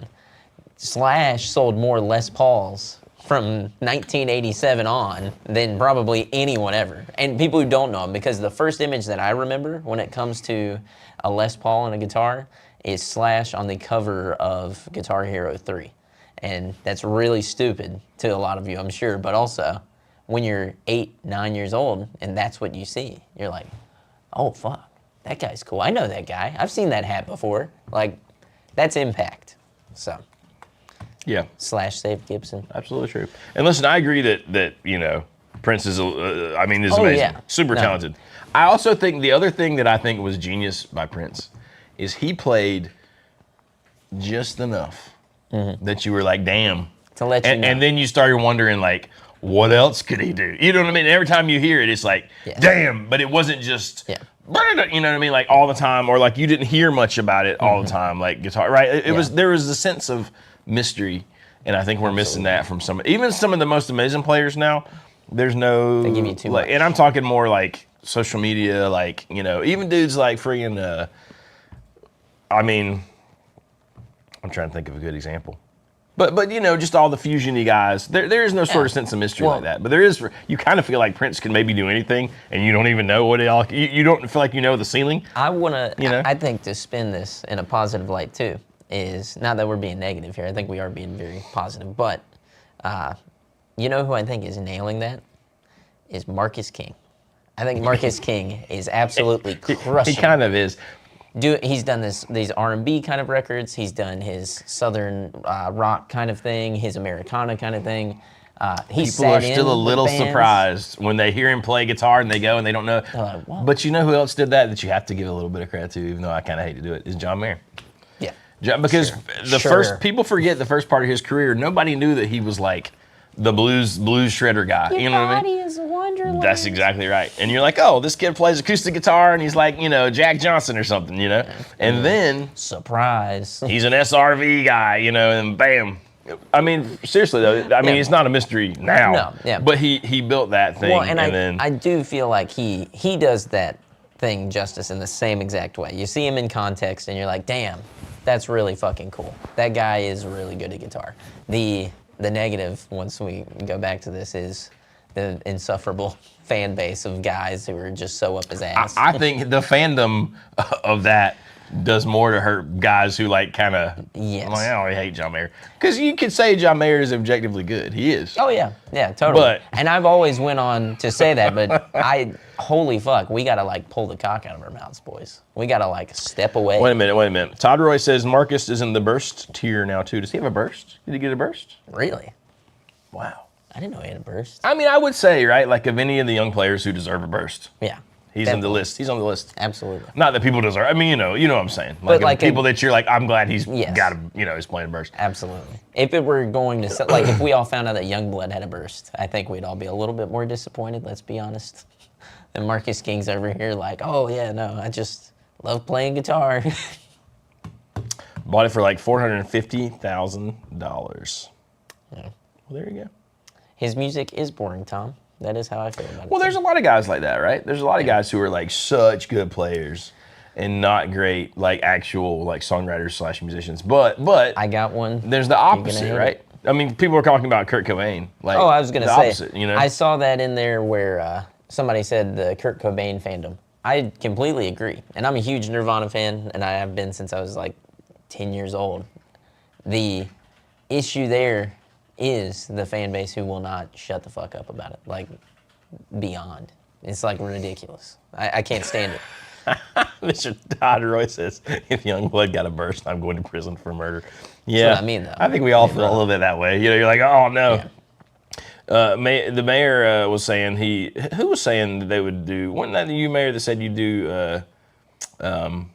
Slash sold more Les Pauls from 1987 on than probably anyone ever. And people who don't know him, because the first image that I remember when it comes to a Les Paul and a guitar is Slash on the cover of Guitar Hero 3. And that's really stupid to a lot of you, I'm sure, but also when you're 8, 9 years old and that's what you see, you're like, oh fuck, that guy's cool. I know that guy. I've seen that hat before. Like, that's impact. So, Yeah. Slash saved Gibson. Absolutely true. And listen, I agree that you know, Prince is, is Oh, amazing, yeah. super No. talented. I also think the other thing that I think was genius by Prince is he played just enough that you were like, damn. To let you know. And then you started wondering like, what else could he do? You know what I mean? Every time you hear it, it's like, Yeah. damn. But it wasn't just, Yeah. you know what I mean? Like all the time, or like you didn't hear much about it all the time, like guitar, right? It was, there was a sense of mystery, and I think we're missing that from even some of the most amazing players now. There's no, They give you too like, much. and I'm talking more like social media, like, you know, even dudes like friggin', I mean, I'm trying to think of a good example. But you know, just all the fusion-y guys, there is no sort of sense of mystery Well- like that. But there is, you kind of feel like Prince can maybe do anything, and you don't even know what it all, you don't feel like you know the ceiling. I want to, You know? I think to spin this in a positive light too, is not that we're being negative here. I think we are being very positive. But you know who I think is nailing that? Is Marcus King. I think Marcus King is absolutely crushing. He kind of is. He's done these R&B kind of records. He's done his Southern rock kind of thing, his Americana kind of thing. He People are still a little bands. surprised when they hear him play guitar and they go and they don't know. They're like, what? But you know who else did that you have to give a little bit of credit to, even though I kind of hate to do it, is John Mayer. Yeah. Because the Sure. first, people forget the first part of his career, nobody knew that he was like the blues shredder guy. You know what I mean? is a wonderland. That's exactly right. And you're like, oh, this kid plays acoustic guitar and he's like, you know, Jack Johnson or something, you know? And then Surprise. he's an SRV guy, you know, and bam. I mean, seriously though, I mean, Yeah. it's not a mystery now. No, yeah. But he built that thing. Well, and then I do feel like he does that thing justice in the same exact way. You see him in context and you're like, damn, that's really fucking cool. That guy is really good at guitar. The negative, once we go back to this, is the insufferable fan base of guys who are just so up his ass. I think the fandom of that does more to hurt guys who like kind of, Yes. like, oh, I hate John Mayer. Because you could say John Mayer is objectively good. He is. Oh yeah, totally. But- and I've always went on to say that, but holy fuck, we gotta like pull the cock out of our mouths, boys. We gotta like step away. Wait a minute. Todd Roy says Marcus is in the burst tier now too. Does he have a burst? Did he get a burst? Really? Wow. I didn't know he had a burst. I mean, I would say, right, like of any of the young players who deserve a burst, Yeah. He's on the Definitely. list. He's on the list. Absolutely. Not that people deserve. I mean, you know what I'm saying. Like, like people that you're like, I'm glad he's Yes. got a, he's playing a burst. Absolutely. If it were going to, like, if we all found out that Youngblood had a burst, I think we'd all be a little bit more disappointed, let's be honest. And Marcus King's over here like, oh, yeah, no, I just love playing guitar. Bought it for like $450,000. Yeah. Well, there you go. His music is boring, Tom. That is how I feel about it. Well, there's a lot of guys like that, right? There's a lot of guys who are like such good players and not great like actual like songwriters / musicians. But I got one. there's the opposite, hate right? I mean, people are talking about Kurt Cobain. Like, Oh, I was gonna the say. opposite, I saw that in there where somebody said the Kurt Cobain fandom. I completely agree, and I'm a huge Nirvana fan, and I have been since I was like 10 years old. The issue there is the fan base who will not shut the fuck up about it. Like, beyond. It's like ridiculous. I can't stand it. Mr. Todd Roy says, if Youngblood got a burst, I'm going to prison for murder. Yeah, what I mean, though. I think we all feel a little bit that way. You're like, oh no. Yeah. The mayor was saying who was saying that they would do, wasn't that you, mayor, that said you do, dang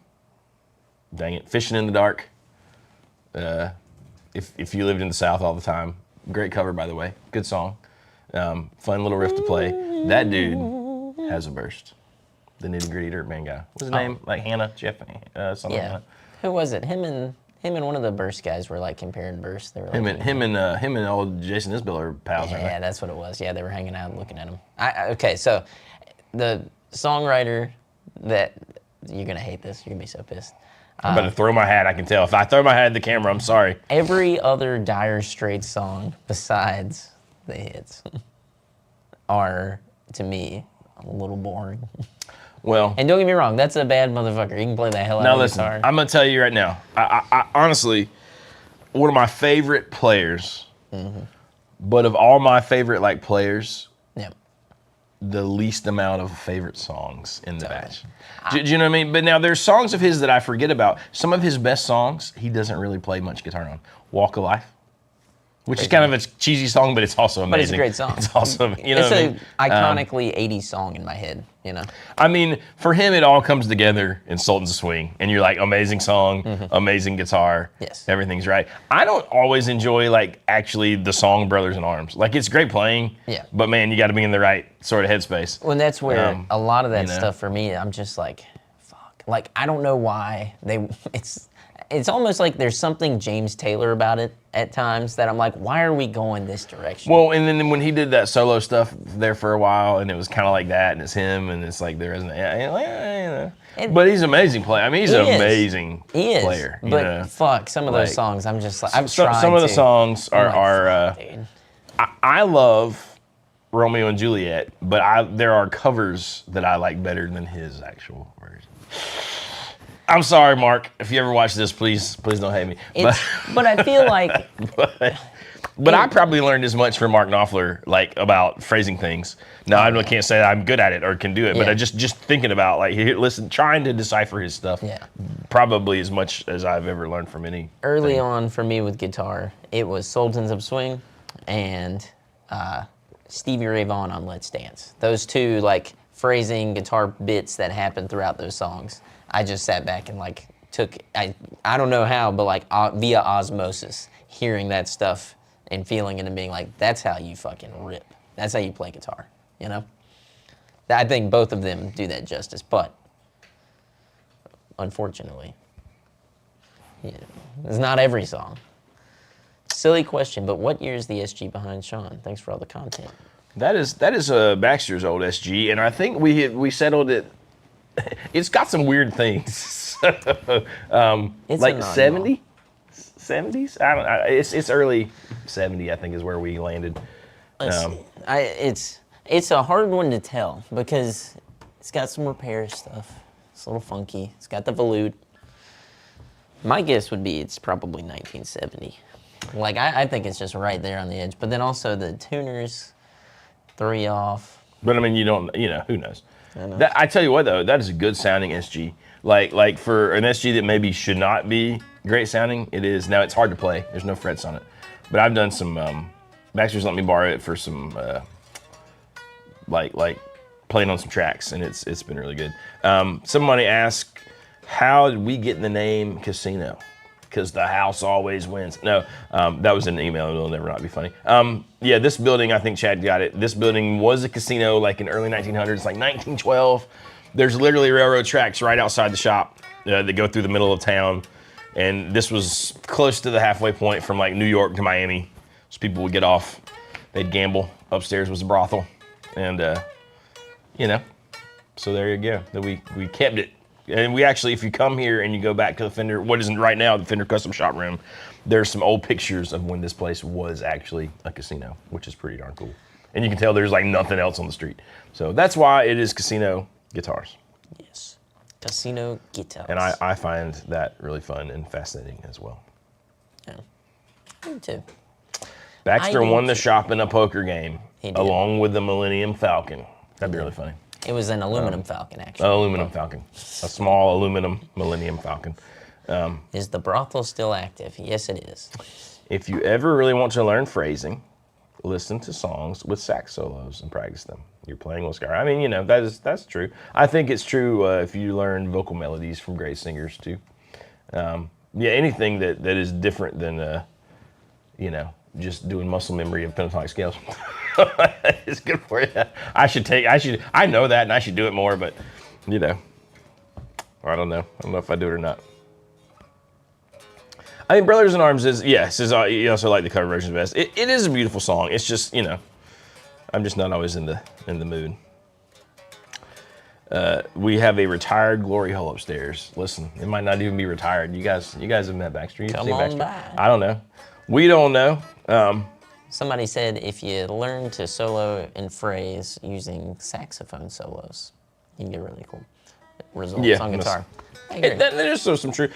it, Fishing in the Dark? If you lived in the South all the time. Great cover, by the way. Good song. Fun little riff to play. That dude has a burst. The Nitty Gritty Dirt Band guy. What's his name? Like Hannah, Jeff, something like Yeah. that. Who was it? Him and one of the burst guys were like comparing bursts. They were like, Him and old Jason Isbell are pals, aren't yeah, that's what it was. Yeah, they were hanging out and looking at him. Okay, so the songwriter that, you're gonna hate this. You're gonna be so pissed. I'm about to throw my hat, I can tell. If I throw my hat at the camera, I'm sorry. Every other Dire Straits song besides the hits are, to me, a little boring. Well, And don't get me wrong, that's a bad motherfucker. He can play the hell out now of listen, guitar. I'm going to tell you right now. I honestly, one of my favorite players, but of all my favorite like players, Yep. the least amount of favorite songs in the batch. Do you know what I mean? But now there's songs of his that I forget about. Some of his best songs, he doesn't really play much guitar on. Walk of Life, which is kind of a cheesy song, but it's also amazing. But it's a great song. It's awesome. You know It's what I a mean? iconically 80s song in my head, you know? I mean, for him, it all comes together in Sultans of Swing. And you're like, amazing song, amazing guitar. Yes. Everything's right. I don't always enjoy, like, actually the song Brothers in Arms. Like, it's great playing. Yeah. But, man, you got to be in the right sort of headspace. Well, that's where a lot of that you know. stuff for me, I'm just like, fuck. Like, I don't know why it's almost like there's something James Taylor about it at times that I'm like, why are we going this direction? Well, and then when he did that solo stuff there for a while, and it was kind of like that, and it's him, and it's like there isn't, but he's an amazing player. I mean, he's an amazing player. But you know? fuck, some of those Like, songs, I'm just like, I've tried some of the to. songs I'm are like, fuck, dude. I love Romeo and Juliet, but there are covers that I like better than his actual version. I'm sorry, Mark. If you ever watch this, please don't hate me. But I feel like But I probably learned as much from Mark Knopfler, like about phrasing things. Now I can't say that I'm good at it or can do it, but Yeah. I just thinking about like trying to decipher his stuff. Yeah. Probably as much as I've ever learned from any. early on for me with guitar, it was Sultans of Swing and Stevie Ray Vaughan on Let's Dance. Those two like phrasing guitar bits that happened throughout those songs. I just sat back and like I don't know how, but like via osmosis, hearing that stuff and feeling it and being like, that's how you fucking rip. That's how you play guitar, you know? I think both of them do that justice, but unfortunately, it's not every song. Silly question, but what year is the SG behind Sean? Thanks for all the content. That is Baxter's old SG, and I think we settled it. It's got some weird things. It's like a 70s. It's early 70. I think is where we landed. It's a hard one to tell because it's got some repair stuff. It's a little funky. It's got the volute. My guess would be it's probably 1970. Like I think it's just right there on the edge. But then also the tuners throw you off. But I mean, who knows? I tell you what though, that is a good sounding SG. Like for an SG that maybe should not be great sounding, it is. Now it's hard to play. There's no frets on it. But I've done some. Baxter's let me borrow it for some like playing on some tracks, and it's been really good. Somebody asked, how did we get the name Casino? Because the house always wins. No, that was an email. It'll never not be funny. Yeah, this building, I think Chad got it. This building was a casino like in early 1900s, like 1912. There's literally railroad tracks right outside the shop that go through the middle of town. And this was close to the halfway point from like New York to Miami. So people would get off, they'd gamble. Upstairs was a brothel. And, you know, so there you go. We kept it. And we actually, if you come here and you go back to the Fender, what isn't right now, the Fender Custom Shop Room, there's some old pictures of when this place was actually a casino, which is pretty darn cool. And you can tell there's like nothing else on the street. So that's why it is Casino Guitars. Yes, Casino Guitars. And I find that really fun and fascinating as well. Yeah, me too. Baxter won the shop in a poker game, He did. along with the Millennium Falcon. That'd be really funny. It was an aluminum Falcon, actually. Aluminum Falcon. A small aluminum Millennium Falcon. Is the brothel still active? Yes, it is. If you ever really want to learn phrasing, listen to songs with sax solos and practice them. You're playing with Sky. I mean, you know, that's true. I think it's true if you learn vocal melodies from great singers too. Yeah, anything that is different than, you know, just doing muscle memory of pentatonic scales. It's good for you. I know that and I should do it more, but you know, I don't know. I don't know if I do it or not. I think Brothers in Arms you also like the cover version best. It is a beautiful song. It's just, you know, I'm just not always in the mood. We have a retired glory hole upstairs. Listen, it might not even be retired. You guys have met Baxter. You've Come seen on Baxter? by. I don't know. We don't know. Somebody said if you learn to solo and phrase using saxophone solos, you can get really cool results on guitar. I agree. There's some truth.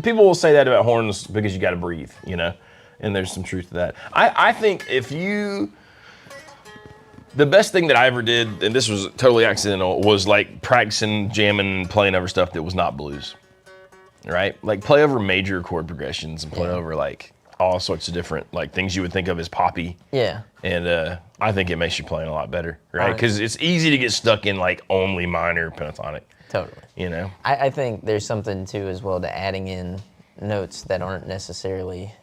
People will say that about horns because you got to breathe, you know, and there's some truth to that. I think the best thing that I ever did, and this was totally accidental, was like practicing, jamming, playing over stuff that was not blues, right? Like play over major chord progressions and play over like all sorts of different like things you would think of as poppy. Yeah. And I think it makes you playing a lot better, right? Because it's easy to get stuck in like only minor pentatonic. Totally. You know? I think there's something too as well to adding in notes that aren't necessarily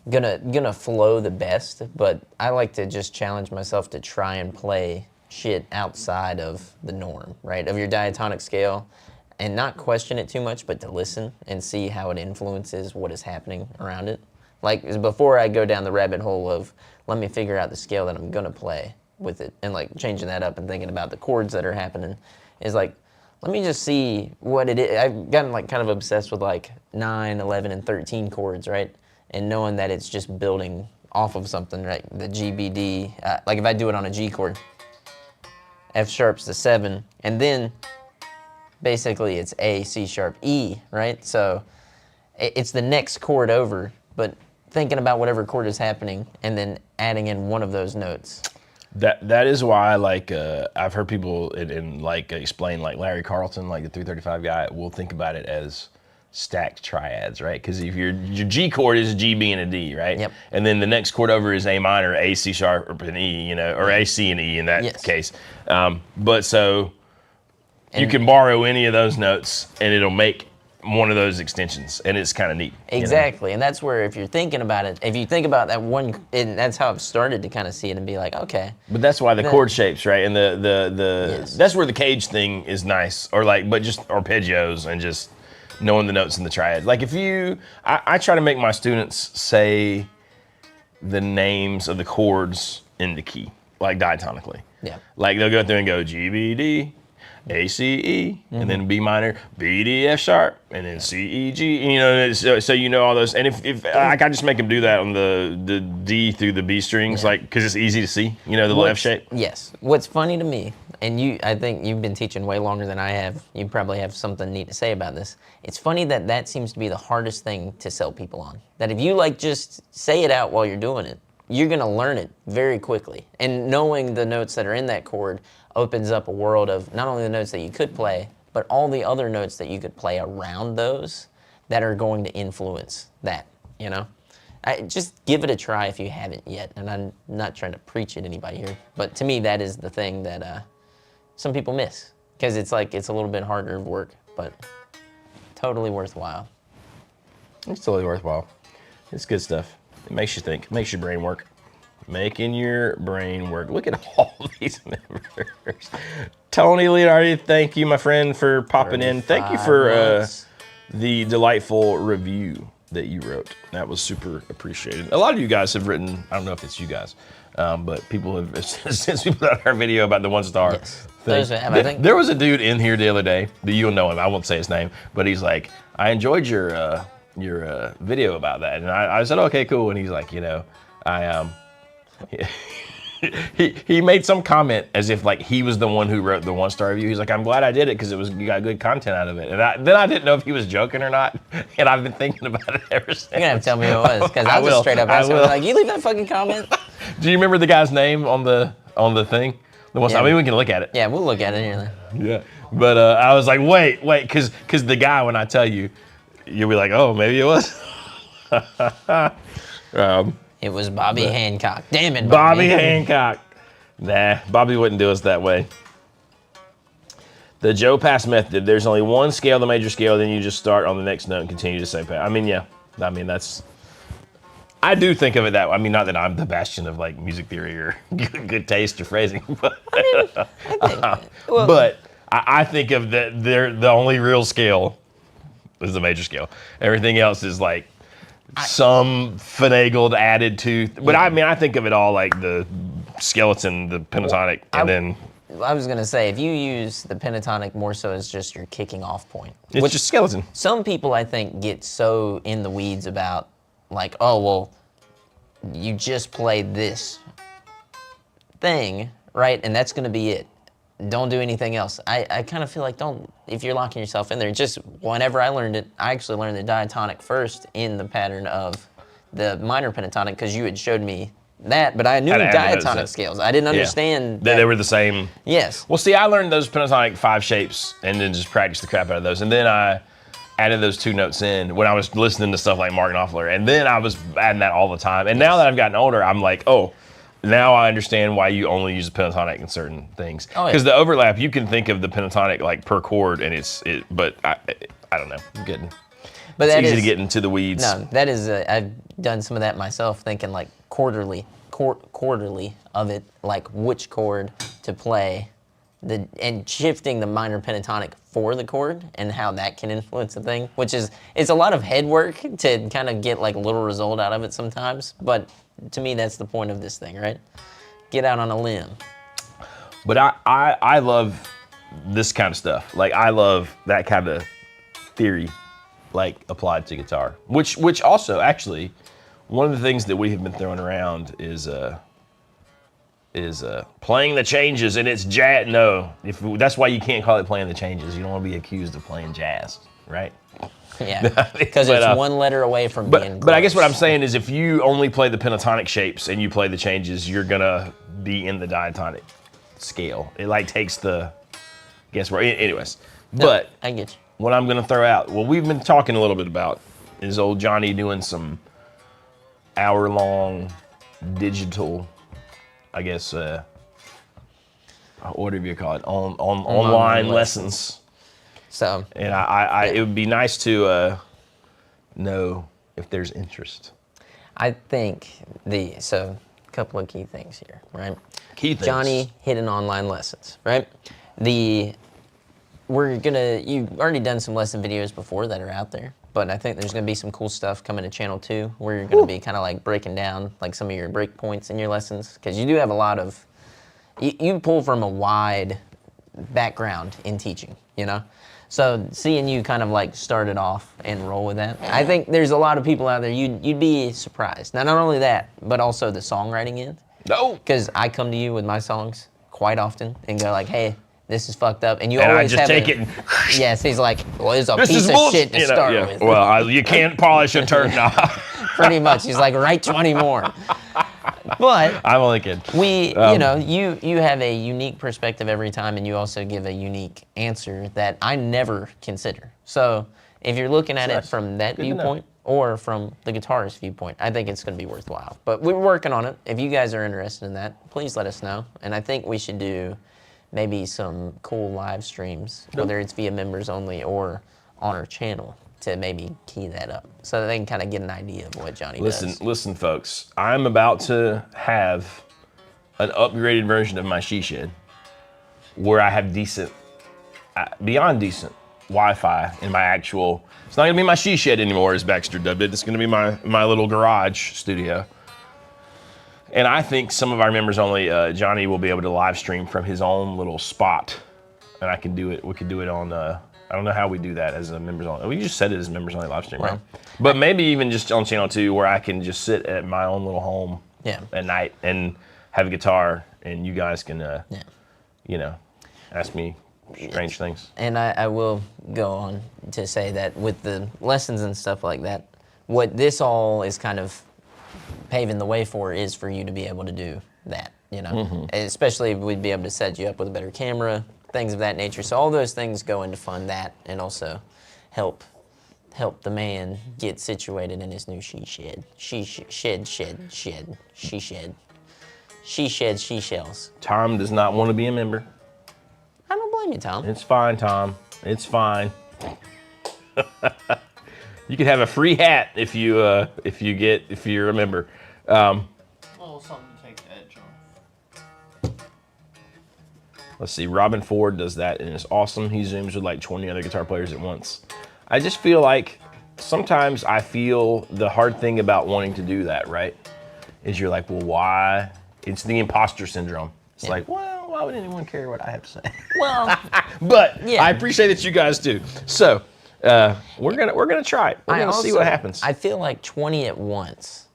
gonna flow the best, but I like to just challenge myself to try and play shit outside of the norm, right? Of your diatonic scale, and not question it too much, but to listen and see how it influences what is happening around it. Like before I go down the rabbit hole of let me figure out the scale that I'm gonna play with it, and like changing that up and thinking about the chords that are happening, is like, let me just see what it is. I've gotten like kind of obsessed with like 9, 11, and 13 chords, right? And knowing that it's just building off of something, right? The G, B, D, like if I do it on a G chord, F sharp's the 7, and then basically it's A, C sharp, E, right? So it's the next chord over, but thinking about whatever chord is happening and then adding in one of those notes. That is why, like, I've heard people explain, like Larry Carlton, like the 335 guy, will think about it as stacked triads, right? Because if your G chord is a G, B, and a D, right? Yep. And then the next chord over is A minor, A, C sharp, and E, you know, or A, C, and E in that case. But so you can borrow any of those notes, and it'll make one of those extensions, and it's kind of neat. Exactly, and that's where if you're thinking about it, if you think about that one, and that's how I've started to kind of see it and be like, okay. But that's why the chord shapes, right? And that's where the cage thing is nice, or like, but just arpeggios and just knowing the notes in the triad. Like if I try to make my students say the names of the chords in the key, like diatonically. Yeah. Like they'll go through and go G, B, D, A, C, E, and then B minor, B, D, F sharp, and then C, E, G. You know, so you know all those. And if I just make them do that on the D through the B strings, like because it's easy to see. You know, the little F shape. Yes. What's funny to me, and I think you've been teaching way longer than I have. You probably have something neat to say about this. It's funny that seems to be the hardest thing to sell people on. That if you like just say it out while you're doing it, you're gonna learn it very quickly. And knowing the notes that are in that chord opens up a world of not only the notes that you could play, but all the other notes that you could play around those that are going to influence that, you know? just give it a try if you haven't yet. And I'm not trying to preach at anybody here, but to me, that is the thing that some people miss, because it's like it's a little bit harder of work, but totally worthwhile. It's totally worthwhile. It's good stuff. It makes you think. It makes your brain work. Making your brain work. Look at all these members. Tony Leonardi, thank you, my friend, for popping in. Thank you for the delightful review that you wrote. That was super appreciated. A lot of you guys have written, I don't know if it's you guys, but people have, since we put out our video about the 1-star. Yes. Those have, I think. There was a dude in here the other day, that you'll know him, I won't say his name, but he's like, I enjoyed your video about that. And I said, okay, cool. And he's like, you know, he made some comment as if like he was the one who wrote the 1-star review. He's like, I'm glad I did it because you got good content out of it. And then I didn't know if he was joking or not. And I've been thinking about it ever since. You're gonna have to tell me who it was, because I'll just straight up ask him, like, you leave that fucking comment? Do you remember the guy's name on the thing? I mean, we can look at it. Yeah, we'll look at it here. Yeah. But I was like, wait, because the guy, when I tell you, you'll be like, oh, maybe it was. It was Bobby Hancock. Damn it, Bobby Hancock. Nah, Bobby wouldn't do us that way. The Joe Pass method. There's only one scale, the major scale, then you just start on the next note and continue to say pass. I mean, yeah. I mean, I do think of it that way. I mean, not that I'm the bastion of like music theory or good taste or phrasing, but I think of the only real scale is the major scale. Everything else is like some finagled added to. But I mean, I think of it all like the skeleton, the pentatonic, and then. I was gonna say, if you use the pentatonic more so as just your kicking off point. It's just skeleton. Some people, I think, get so in the weeds about, like, oh, well, you just play this thing, right? And that's gonna be it. Don't do anything else. I kind of feel like if you're locking yourself in there, just whenever I learned it, I actually learned the diatonic first in the pattern of the minor pentatonic, because you had showed me that, but I knew diatonic scales. I didn't understand that they were the same. Yes. Well, see, I learned those pentatonic 5 shapes and then just practiced the crap out of those. And then I added those 2 notes in when I was listening to stuff like Mark Knopfler. And then I was adding that all the time. And now that I've gotten older, I'm like, oh, now I understand why you only use the pentatonic in certain things. Because the overlap, you can think of the pentatonic like per chord, and but I don't know. I'm getting. But it's easy to get into the weeds. No, that is. I've done some of that myself, thinking like quarterly of it, like which chord to play, and shifting the minor pentatonic for the chord and how that can influence the thing. Which is, it's a lot of head work to kind of get like a little result out of it sometimes. But to me, that's the point of this thing, right? Get out on a limb. But I love this kind of stuff. Like, I love that kind of theory, like applied to guitar. Which also, actually, one of the things that we have been throwing around is playing the changes, and it's jazz. No, that's why you can't call it playing the changes. You don't want to be accused of playing jazz, right? Yeah, because it's one letter away from being gross. But I guess what I'm saying is, if you only play the pentatonic shapes and you play the changes, you're gonna be in the diatonic scale. It like takes the guesswork. Anyways, but I get you. What I'm gonna throw out, what we've been talking a little bit about, is old Johnny doing some hour-long digital, I guess, whatever you call it, online lessons. So, and it would be nice to know if there's interest. I think a couple of key things here, right? Key things. Johnny hidden online lessons, right? You've already done some lesson videos before that are out there, but I think there's gonna be some cool stuff coming to channel 2 where you're gonna be kind of like breaking down like some of your break points in your lessons, because you do have a lot of, you pull from a wide background in teaching, you know? So seeing you kind of like start it off and roll with that, I think there's a lot of people out there, you'd be surprised. Now, not only that, but also the songwriting end. No. Because I come to you with my songs quite often and go like, hey, this is fucked up. And you always I just take it and yes, he's like, well, it's a piece of shit to start with. Well, you can't polish a turd now. Pretty much. He's like, write 20 more. But I'm only kidding. You have a unique perspective every time, and you also give a unique answer that I never consider. So if you're looking at it from that viewpoint, or from the guitarist viewpoint. I think it's going to be worthwhile. But we're working on it. If you guys are interested in that, please let us know. And I think we should do maybe some cool live streams, whether it's via members only or on our channel, to maybe key that up so that they can kind of get an idea of what Johnny does. Listen, folks. I'm about to have an upgraded version of my she shed where I have decent, beyond decent, Wi-Fi in my actual. It's not gonna be my she shed anymore, as Baxter dubbed it. It's gonna be my little garage studio. And I think some of our members only, Johnny will be able to live stream from his own little spot, and I can do it. We could do it on. I don't know how we do that as a members only. We just set it as members only live stream, right? But maybe even just on channel 2, where I can just sit at my own little home at night and have a guitar, and you guys can, you know, ask me strange things. And I will go on to say that with the lessons and stuff like that, what this all is kind of paving the way for is for you to be able to do that, you know? Especially if we'd be able to set you up with a better camera, things of that nature. So all those things go into fund that, and also help the man get situated in his new she shed. She shed shells. Tom does not want to be a member. I don't blame you, Tom. It's fine, Tom. It's fine. You can have a free hat if you're a member. Well, something to take the edge off. Let's see. Robin Ford does that, and it's awesome. He zooms with like 20 other guitar players at once. I just feel like sometimes I feel the hard thing about wanting to do that, right, is you're like, well, why? It's the imposter syndrome. It's like, well, why would anyone care what I have to say? Well, but I appreciate that you guys do. So we're gonna try it. We're gonna see what happens. I feel like 20 at once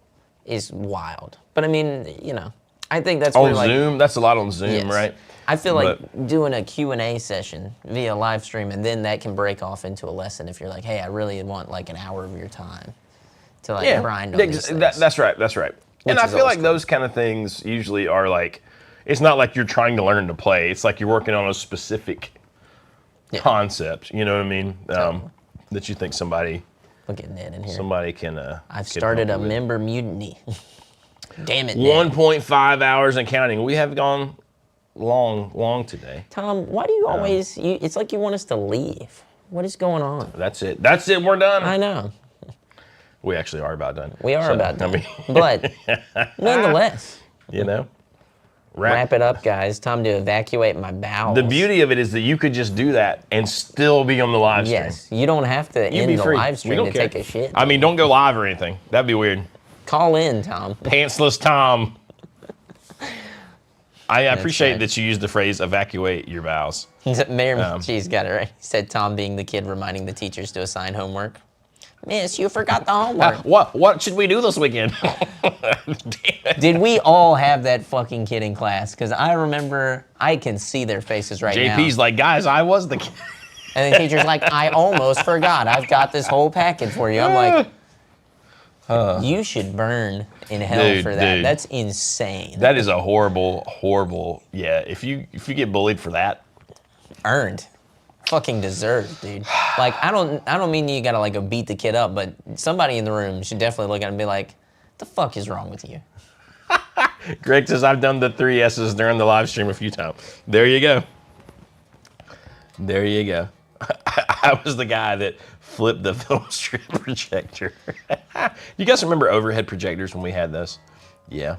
is wild. But I mean, you know, I think that's on where, Zoom. That's a lot on Zoom, yes. right? I feel like doing a Q&A session via live stream, and then that can break off into a lesson if you're like, hey, I really want like an hour of your time to like grind on these things. That's right. That's right. And I feel like those kind of things usually are like, it's not like you're trying to learn to play. It's like you're working on a specific concept. You know what I mean? That you think somebody. Look at Ned in here. Somebody can. I've started a member mutiny. Damn it, Ned. 1.5 hours and counting. We have gone long today. Tom, why do you always? It's like you want us to leave. What is going on? That's it. That's it. We're done. I know. We actually are about done. We are about done. But nonetheless, you know, wrap it up, guys. Time to evacuate my bowels. The beauty of it is that you could just do that and still be on the live stream. Yes, you don't have to end the live stream to take a shit. I mean, don't go live or anything. That'd be weird. Call in, Tom. Pantsless Tom. I appreciate that you used the phrase "evacuate your bowels." She's got it right. He said, Tom being the kid reminding the teachers to assign homework. Miss, you forgot the homework. What should we do this weekend? Did we all have that fucking kid in class? Because I remember, I can see their faces right now. JP's like, guys, I was the kid. And the teacher's like, I almost forgot. I've got this whole packet for you. I'm like, you should burn in hell for that. Dude. That's insane. That is a horrible. Yeah, if you get bullied for that, earned, fucking deserved, dude. Like I don't mean you gotta like go beat the kid up, but somebody in the room should definitely look at him and be like, "What the fuck is wrong with you?" Greg says I've done the 3 S's during the live stream a few times. There you go. There you go. I was the guy that flipped the film strip projector. You guys remember overhead projectors when we had those? Yeah.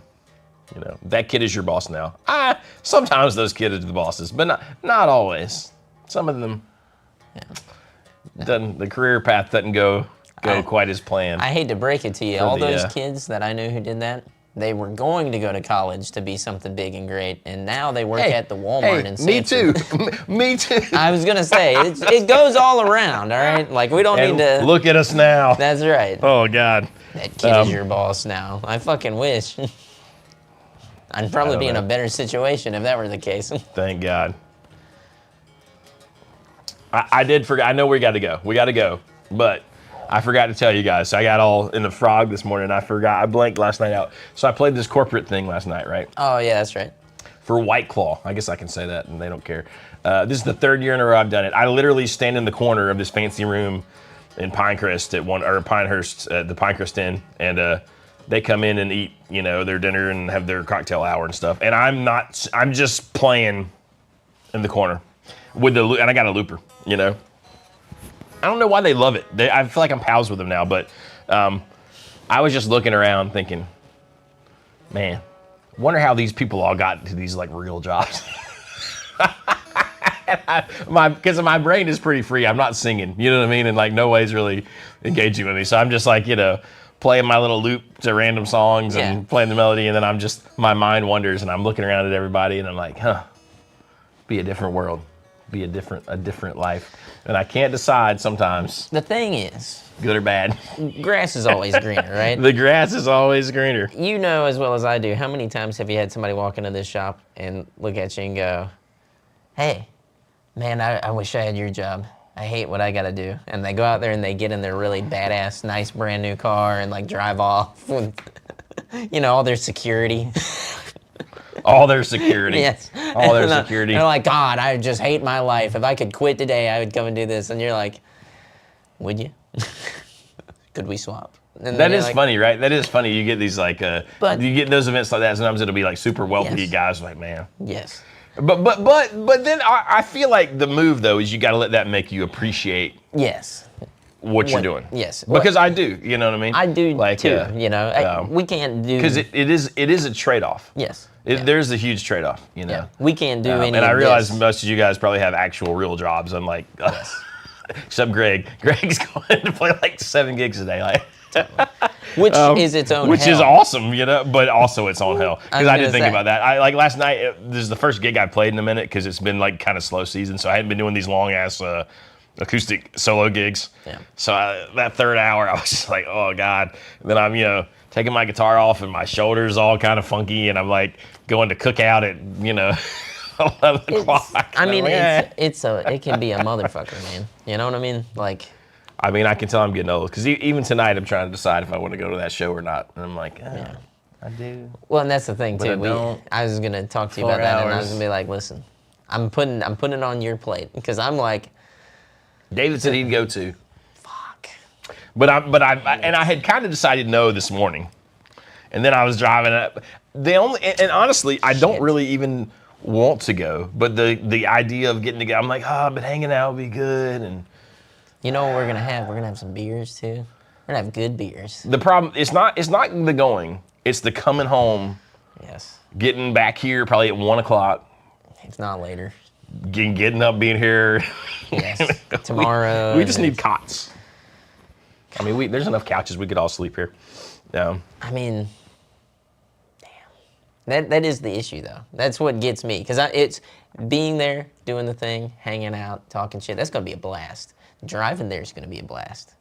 You know, that kid is your boss now. Sometimes those kids are the bosses, but not always. Some of them, the career path doesn't go quite as planned. I hate to break it to you. All those kids that I knew who did that, they were going to go to college to be something big and great, and now they work at the Walmart in Sanford. Me too. I was gonna say it goes all around. All right, like we don't need to look at us now. That's right. Oh God, that kid is your boss now. I fucking wish. I'd probably be in a better situation if that were the case. Thank God. I did forget. I know we got to go. We got to go, but I forgot to tell you guys. So I got all in the frog this morning. I forgot. I blanked last night out. So I played this corporate thing last night, right? Oh, yeah, that's right. For White Claw. I guess I can say that, and they don't care. This is the 3rd year in a row I've done it. I literally stand in the corner of this fancy room in Pinecrest or Pinehurst at the Pinecrest Inn, and they come in and eat, their dinner and have their cocktail hour and stuff. And I'm just playing in the corner and I got a looper, I don't know why they love it. I feel like I'm pals with them now, but I was just looking around thinking, man, wonder how these people all got to these like real jobs. Because my brain is pretty free. I'm not singing, you know what I mean? And like no way's really engaging with me. So I'm just like, playing my little loop to random songs and playing the melody. And then my mind wanders and I'm looking around at everybody and I'm like, be a different world, be a different life. And I can't decide sometimes. The thing is, good or bad. Grass is always greener, right? The grass is always greener. You know as well as I do, how many times have you had somebody walk into this shop and look at you and go, hey, man, I wish I had your job. I hate what I gotta do. And they go out there and they get in their really badass, nice brand new car and like drive off with, all their security. All their security. Yes. All their security. They're like, God, I just hate my life. If I could quit today, I would come and do this. And you're like, would you? Could we swap? And that is funny, right? That is funny. You get these like, but, you get those events like that. Sometimes it'll be like super wealthy guys like, man. Yes. But then I feel like the move though is you got to let that make you appreciate. Yes. What you're doing. Yes. Because I do, you know what I mean? I do like, too, we can't do. Because it is a trade-off. Yes. There's a huge trade-off, Yeah. We can't do any and I of realize this. most of you guys probably have actual real jobs. I'm like, except Greg. Greg's going to play like 7 gigs a day. Like, which is its own which hell. is awesome, but also its own hell. Because I did think say. about that. I like last night. This is the first gig I played in a minute because it's been like kind of slow season, so I hadn't been doing these long ass acoustic solo gigs. Yeah. So that third hour, I was just like, oh god. And then I'm taking my guitar off and my shoulders all kind of funky, and I'm like going to cook out at 11 o'clock. I mean, like, it can be a motherfucker, man. You know what I mean? Like. I mean, I can tell I'm getting old because even tonight I'm trying to decide if I want to go to that show or not, and I'm like, I do. Well, and that's the thing too. I was gonna talk to you about that, and I was gonna be like, listen, I'm putting it on your plate because I'm like. David said he'd go too. Fuck. But I had kind of decided no this morning, and then I was driving up. And honestly, I don't really even want to go, but the idea of getting together, I'm like, but hanging out would be good. And you know what we're gonna have? We're gonna have some beers too. We're gonna have good beers. the problem it's not the going, it's the coming home. Yes. Getting back here probably at 1 o'clock. If not later. Getting up, being here. Yes. Tomorrow. We just need cots. I mean, there's enough couches. We could all sleep here. I mean, damn. That is the issue, though. That's what gets me. Because it's being there, doing the thing, hanging out, talking shit. That's going to be a blast. Driving there is going to be a blast.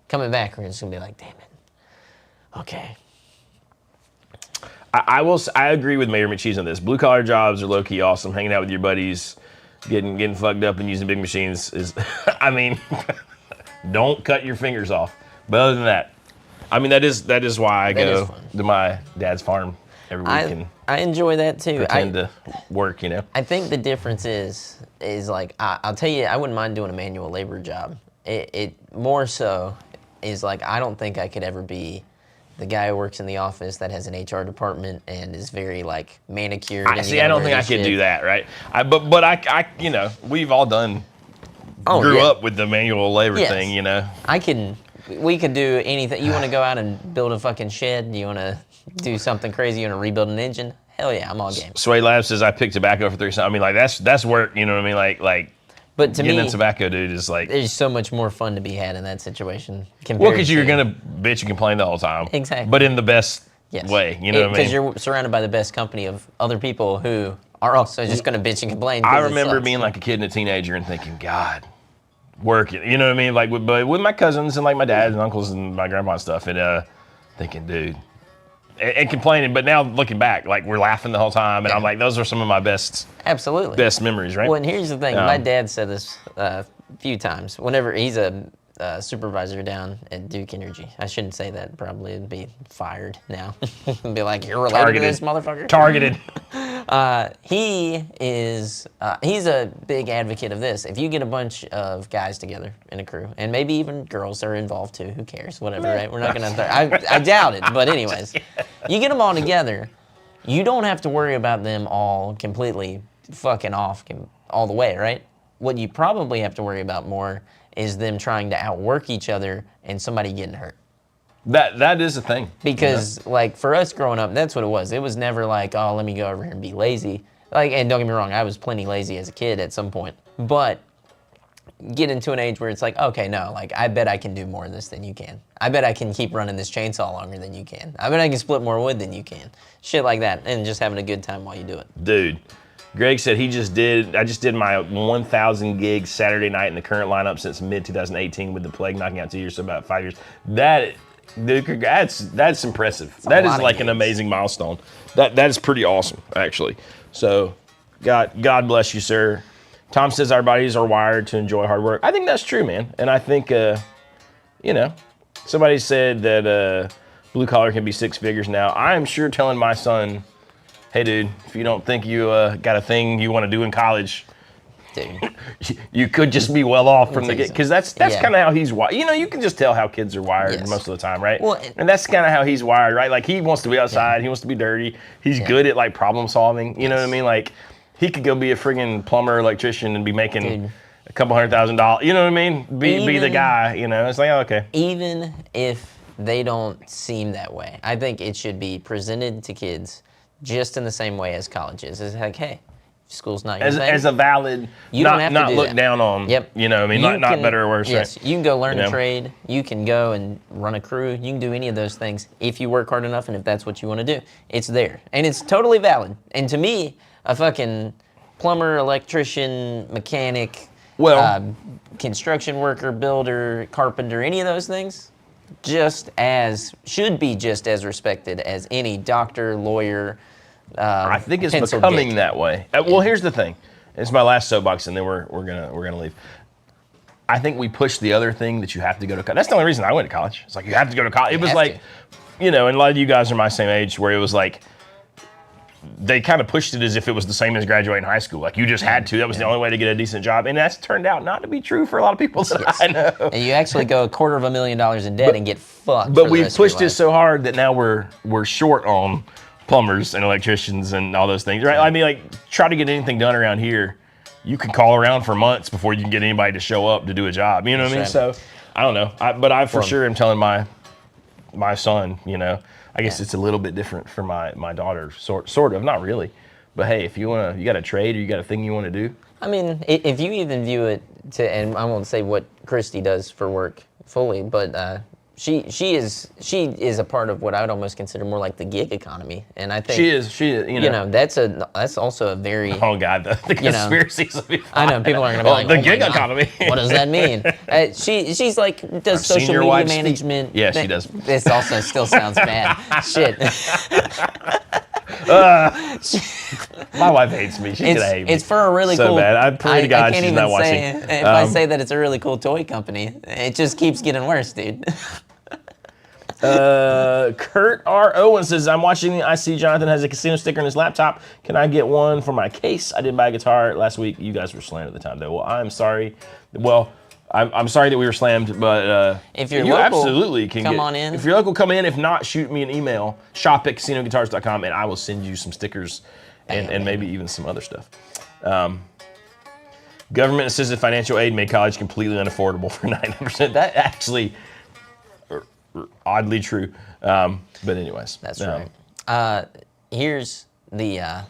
Coming back, we're just going to be like, damn it. Okay. I agree with Mayor McCheese on this. Blue collar jobs are low key awesome. Hanging out with your buddies, getting fucked up and using big machines is, I mean, don't cut your fingers off. But other than that, I mean that is why I go to my dad's farm every week. I enjoy that too. Pretend to work, I think the difference is like I'll tell you, I wouldn't mind doing a manual labor job. It more so is like I don't think I could ever be the guy who works in the office that has an HR department and is very like manicured. I don't think I could do that, right? But I we've all grew up with the manual labor thing, We could do anything. You want to go out and build a fucking shed? You want to do something crazy? You want to rebuild an engine? Hell yeah, I'm all game. Sway Labs says I picked tobacco for 3 cents. I mean, like that's work. You know what I mean? Like. But to getting me, a tobacco dude is like. There's so much more fun to be had in that situation. Well, because you're gonna bitch and complain the whole time. Exactly. But in the best way, you know what I mean? Because you're surrounded by the best company of other people who are also just gonna bitch and complain. I remember being like a kid and a teenager and thinking, God, work it. You know what I mean? Like with my cousins and like my dad and uncles and my grandma and stuff, and thinking, dude, and complaining. But now looking back, like we're laughing the whole time, and I'm like, those are some of my best memories, right? Well, and here's the thing: my dad said this a few times. Whenever he's a supervisor down at Duke Energy. I shouldn't say that. Probably it'd be fired now. Be like, you're related to this motherfucker. Targeted. He is. He's a big advocate of this. If you get a bunch of guys together in a crew, and maybe even girls are involved too. Who cares? Whatever. Right? We're not gonna. I doubt it. But anyways, you get them all together. You don't have to worry about them all completely fucking off all the way, right? What you probably have to worry about more is them trying to outwork each other and somebody getting hurt. That is a thing. Because like for us growing up, that's what it was. It was never like, oh, let me go over here and be lazy. Like, and don't get me wrong, I was plenty lazy as a kid at some point. But get into an age where it's like, okay, no, like I bet I can do more of this than you can. I bet I can keep running this chainsaw longer than you can. I bet I can split more wood than you can. Shit like that, and just having a good time while you do it. Dude. Greg said I just did my 1,000 gigs Saturday night in the current lineup since mid-2018 with the plague knocking out 2 years, so about 5 years. That's impressive. That is like an amazing milestone. That is pretty awesome, actually. So, God bless you, sir. Tom says our bodies are wired to enjoy hard work. I think that's true, man. And I think, somebody said that blue collar can be 6 figures now. I am sure telling my son, hey, dude, if you don't think you got a thing you want to do in college, Dude. you could just be well off from the get. Because that's kind of how he's wired. You can just tell how kids are wired most of the time, right? Well, and that's kind of how he's wired, right? Like, he wants to be outside. He wants to be dirty. He's good at, like, problem solving. You know what I mean? Like, he could go be a friggin' plumber, electrician, and be making a couple $100,000. You know what I mean? Be the guy, It's like, oh, okay. Even if they don't seem that way, I think it should be presented to kids just in the same way as college is. It's like, hey, school's not your thing. As a valid, you don't have to not do look that. down on. Yep. Not better or worse. Yes, right? you can go learn a trade. You can go and run a crew. You can do any of those things if you work hard enough and if that's what you want to do. It's there. And it's totally valid. And to me, a fucking plumber, electrician, mechanic, construction worker, builder, carpenter, any of those things, should be just as respected as any doctor, lawyer. I think it's becoming that way. Well, here's the thing. It's my last soapbox, and then we're gonna leave. I think we pushed the other thing that you have to go to college. That's the only reason I went to college. It's like, you have to go to college. It was like, and a lot of you guys are my same age, where it was like, they kind of pushed it as if it was the same as graduating high school. Like, you just had to. That was the only way to get a decent job. And that's turned out not to be true for a lot of people that I know. And you actually go $250,000 in debt and get fucked. But we've pushed it so hard that now we're short on plumbers and electricians and all those things, right? I mean, like, try to get anything done around here, you can call around for months before you can get anybody to show up to do a job. You know what I mean? So, I don't know. But I for sure am telling my son, I guess it's a little bit different for my daughter, sort of, not really. But hey, if you got a trade or you got a thing you want to do. I mean, if you even view it and I won't say what Christy does for work fully, but she is a part of what I would almost consider more like the gig economy, and I think she is. That's also a very the conspiracies. I know people are gonna be like, the gig economy. What does that mean? She's like does social media management. Yeah, she does. This also still sounds bad. Shit. My wife hates me. She's gonna hate me. It's for a really so cool. bad. I pray to God she's not watching. If I say that it's a really cool toy company, it just keeps getting worse, dude. Kurt R. Owen says, I'm watching. I see Jonathan has a casino sticker on his laptop. Can I get one for my case? I did buy a guitar last week. You guys were slammed at the time, though. Well, I'm sorry. Well, I'm sorry that we were slammed, but if you're you local, absolutely can come on in. If you're local, come in. If not, shoot me an email, shop@casinoguitars.com, and I will send you some stickers and maybe even some other stuff. Government-assisted financial aid made college completely unaffordable for 90%. That actually, oddly true. But anyways. That's right. Here's the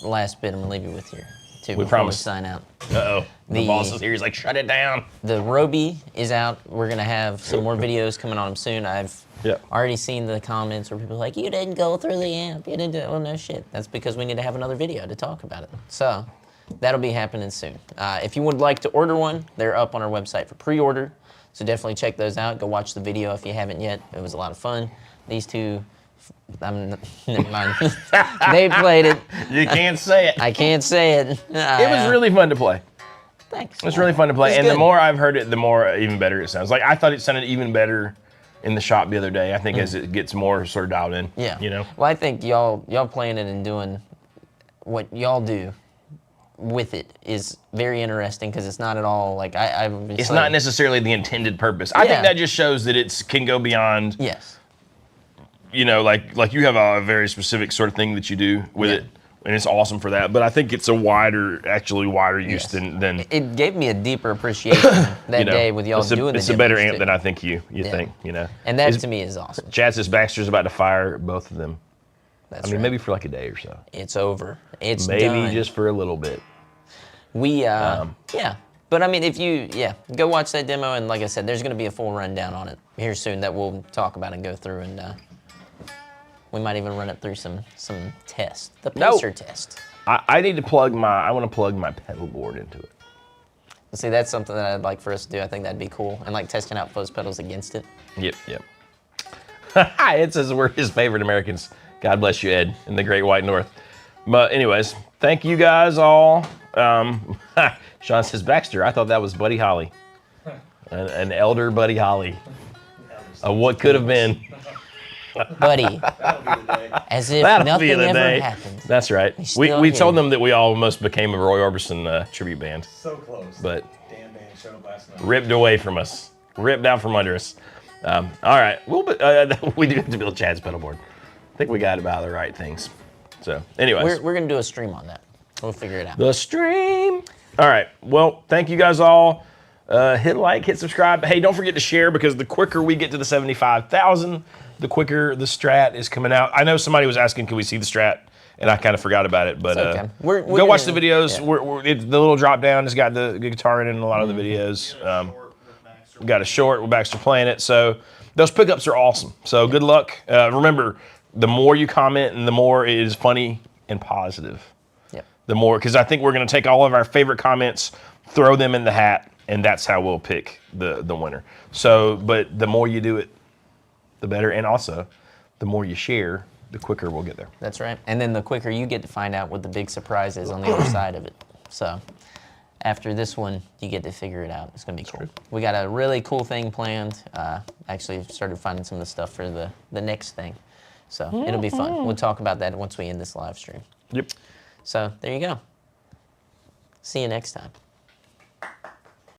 last bit I'm going to leave you with here. We promise. Sign out. Uh-oh. The boss is here. He's like, shut it down. The Roby is out. We're going to have some more videos coming on them soon. I've already seen the comments where people are like, you didn't go through the amp. You didn't do it. Well, no shit. That's because we need to have another video to talk about it. So that'll be happening soon. If you would like to order one, they're up on our website for pre-order. So definitely check those out. Go watch the video if you haven't yet. It was a lot of fun. These two... never mind. They played it. You can't say it. I can't say it. It was really fun to play. Thanks. It's really fun to play, It's and the good. more I've heard it, the more even better it sounds. Like I thought it sounded even better in the shop the other day. I think as it gets more sort of dialed in. Yeah. You know. Well, I think y'all playing it and doing what y'all do with it is very interesting because it's not at all like It's not necessarily the intended purpose. I Yeah. think that just shows that it can go beyond. Yes. You know, like you have a very specific sort of thing that you do with Yeah. it, and it's awesome for that. But I think it's a wider use Yes. than It gave me a deeper appreciation that you know, day with y'all it's a, doing it's the a better demos, amp too. than I think you think. You know, And that to me is awesome. Chad says Baxter's about to fire both of them. That's I mean, right. maybe for like a day or so. It's over. It's Maybe done. just for a little bit. We, yeah. But I mean, if you, go watch that demo. And like I said, there's going to be a full rundown on it here soon that we'll talk about and go through. And we might even run it through some tests. The pacer test. I need to I want to plug my pedal board into it. See, that's something that I'd like for us to do. I think that'd be cool. And like testing out fuzz pedals against it. Yep. Ed says we're his favorite Americans. God bless you, Ed, in the Great White North. But anyways, thank you guys all. Sean says, Baxter, I thought that was Buddy Holly. An elder Buddy Holly. What could have been. Buddy. That'll be the day. As if That'll nothing be the ever day. happened. That's right. He's We still we here. told them that we almost became a Roy Orbison tribute band, So close. but Damn band showed up last night. ripped away from us. Ripped out from under us. All right. We do have to build Chad's pedal board. I think we got about the right things. So anyways. We're going to do a stream on that. We'll figure it out. The stream. All right. Well, thank you guys all. Hit like, hit subscribe. Hey, don't forget to share because the quicker we get to the 75,000, the quicker the Strat is coming out. I know somebody was asking, can we see the Strat? And I kind of forgot about it, but It's okay. We're go watch the gonna- videos. yeah. The little drop down has got the guitar in it in a lot of the videos. Short with Baxter. We got a short with Baxter playing it. So those pickups are awesome. So good luck. Remember, the more you comment and the more it is funny and positive. Yep. The more, because I think we're going to take all of our favorite comments, throw them in the hat, and that's how we'll pick the winner. So, but the more you do it, the better. And also, the more you share, the quicker we'll get there. That's right. And then the quicker you get to find out what the big surprise is on the other side of it. So after this one, you get to figure it out. It's going to be cool. We got a really cool thing planned. Actually started finding some of the stuff for the next thing. So it'll be fun. We'll talk about that once we end this live stream. Yep. So there you go. See you next time.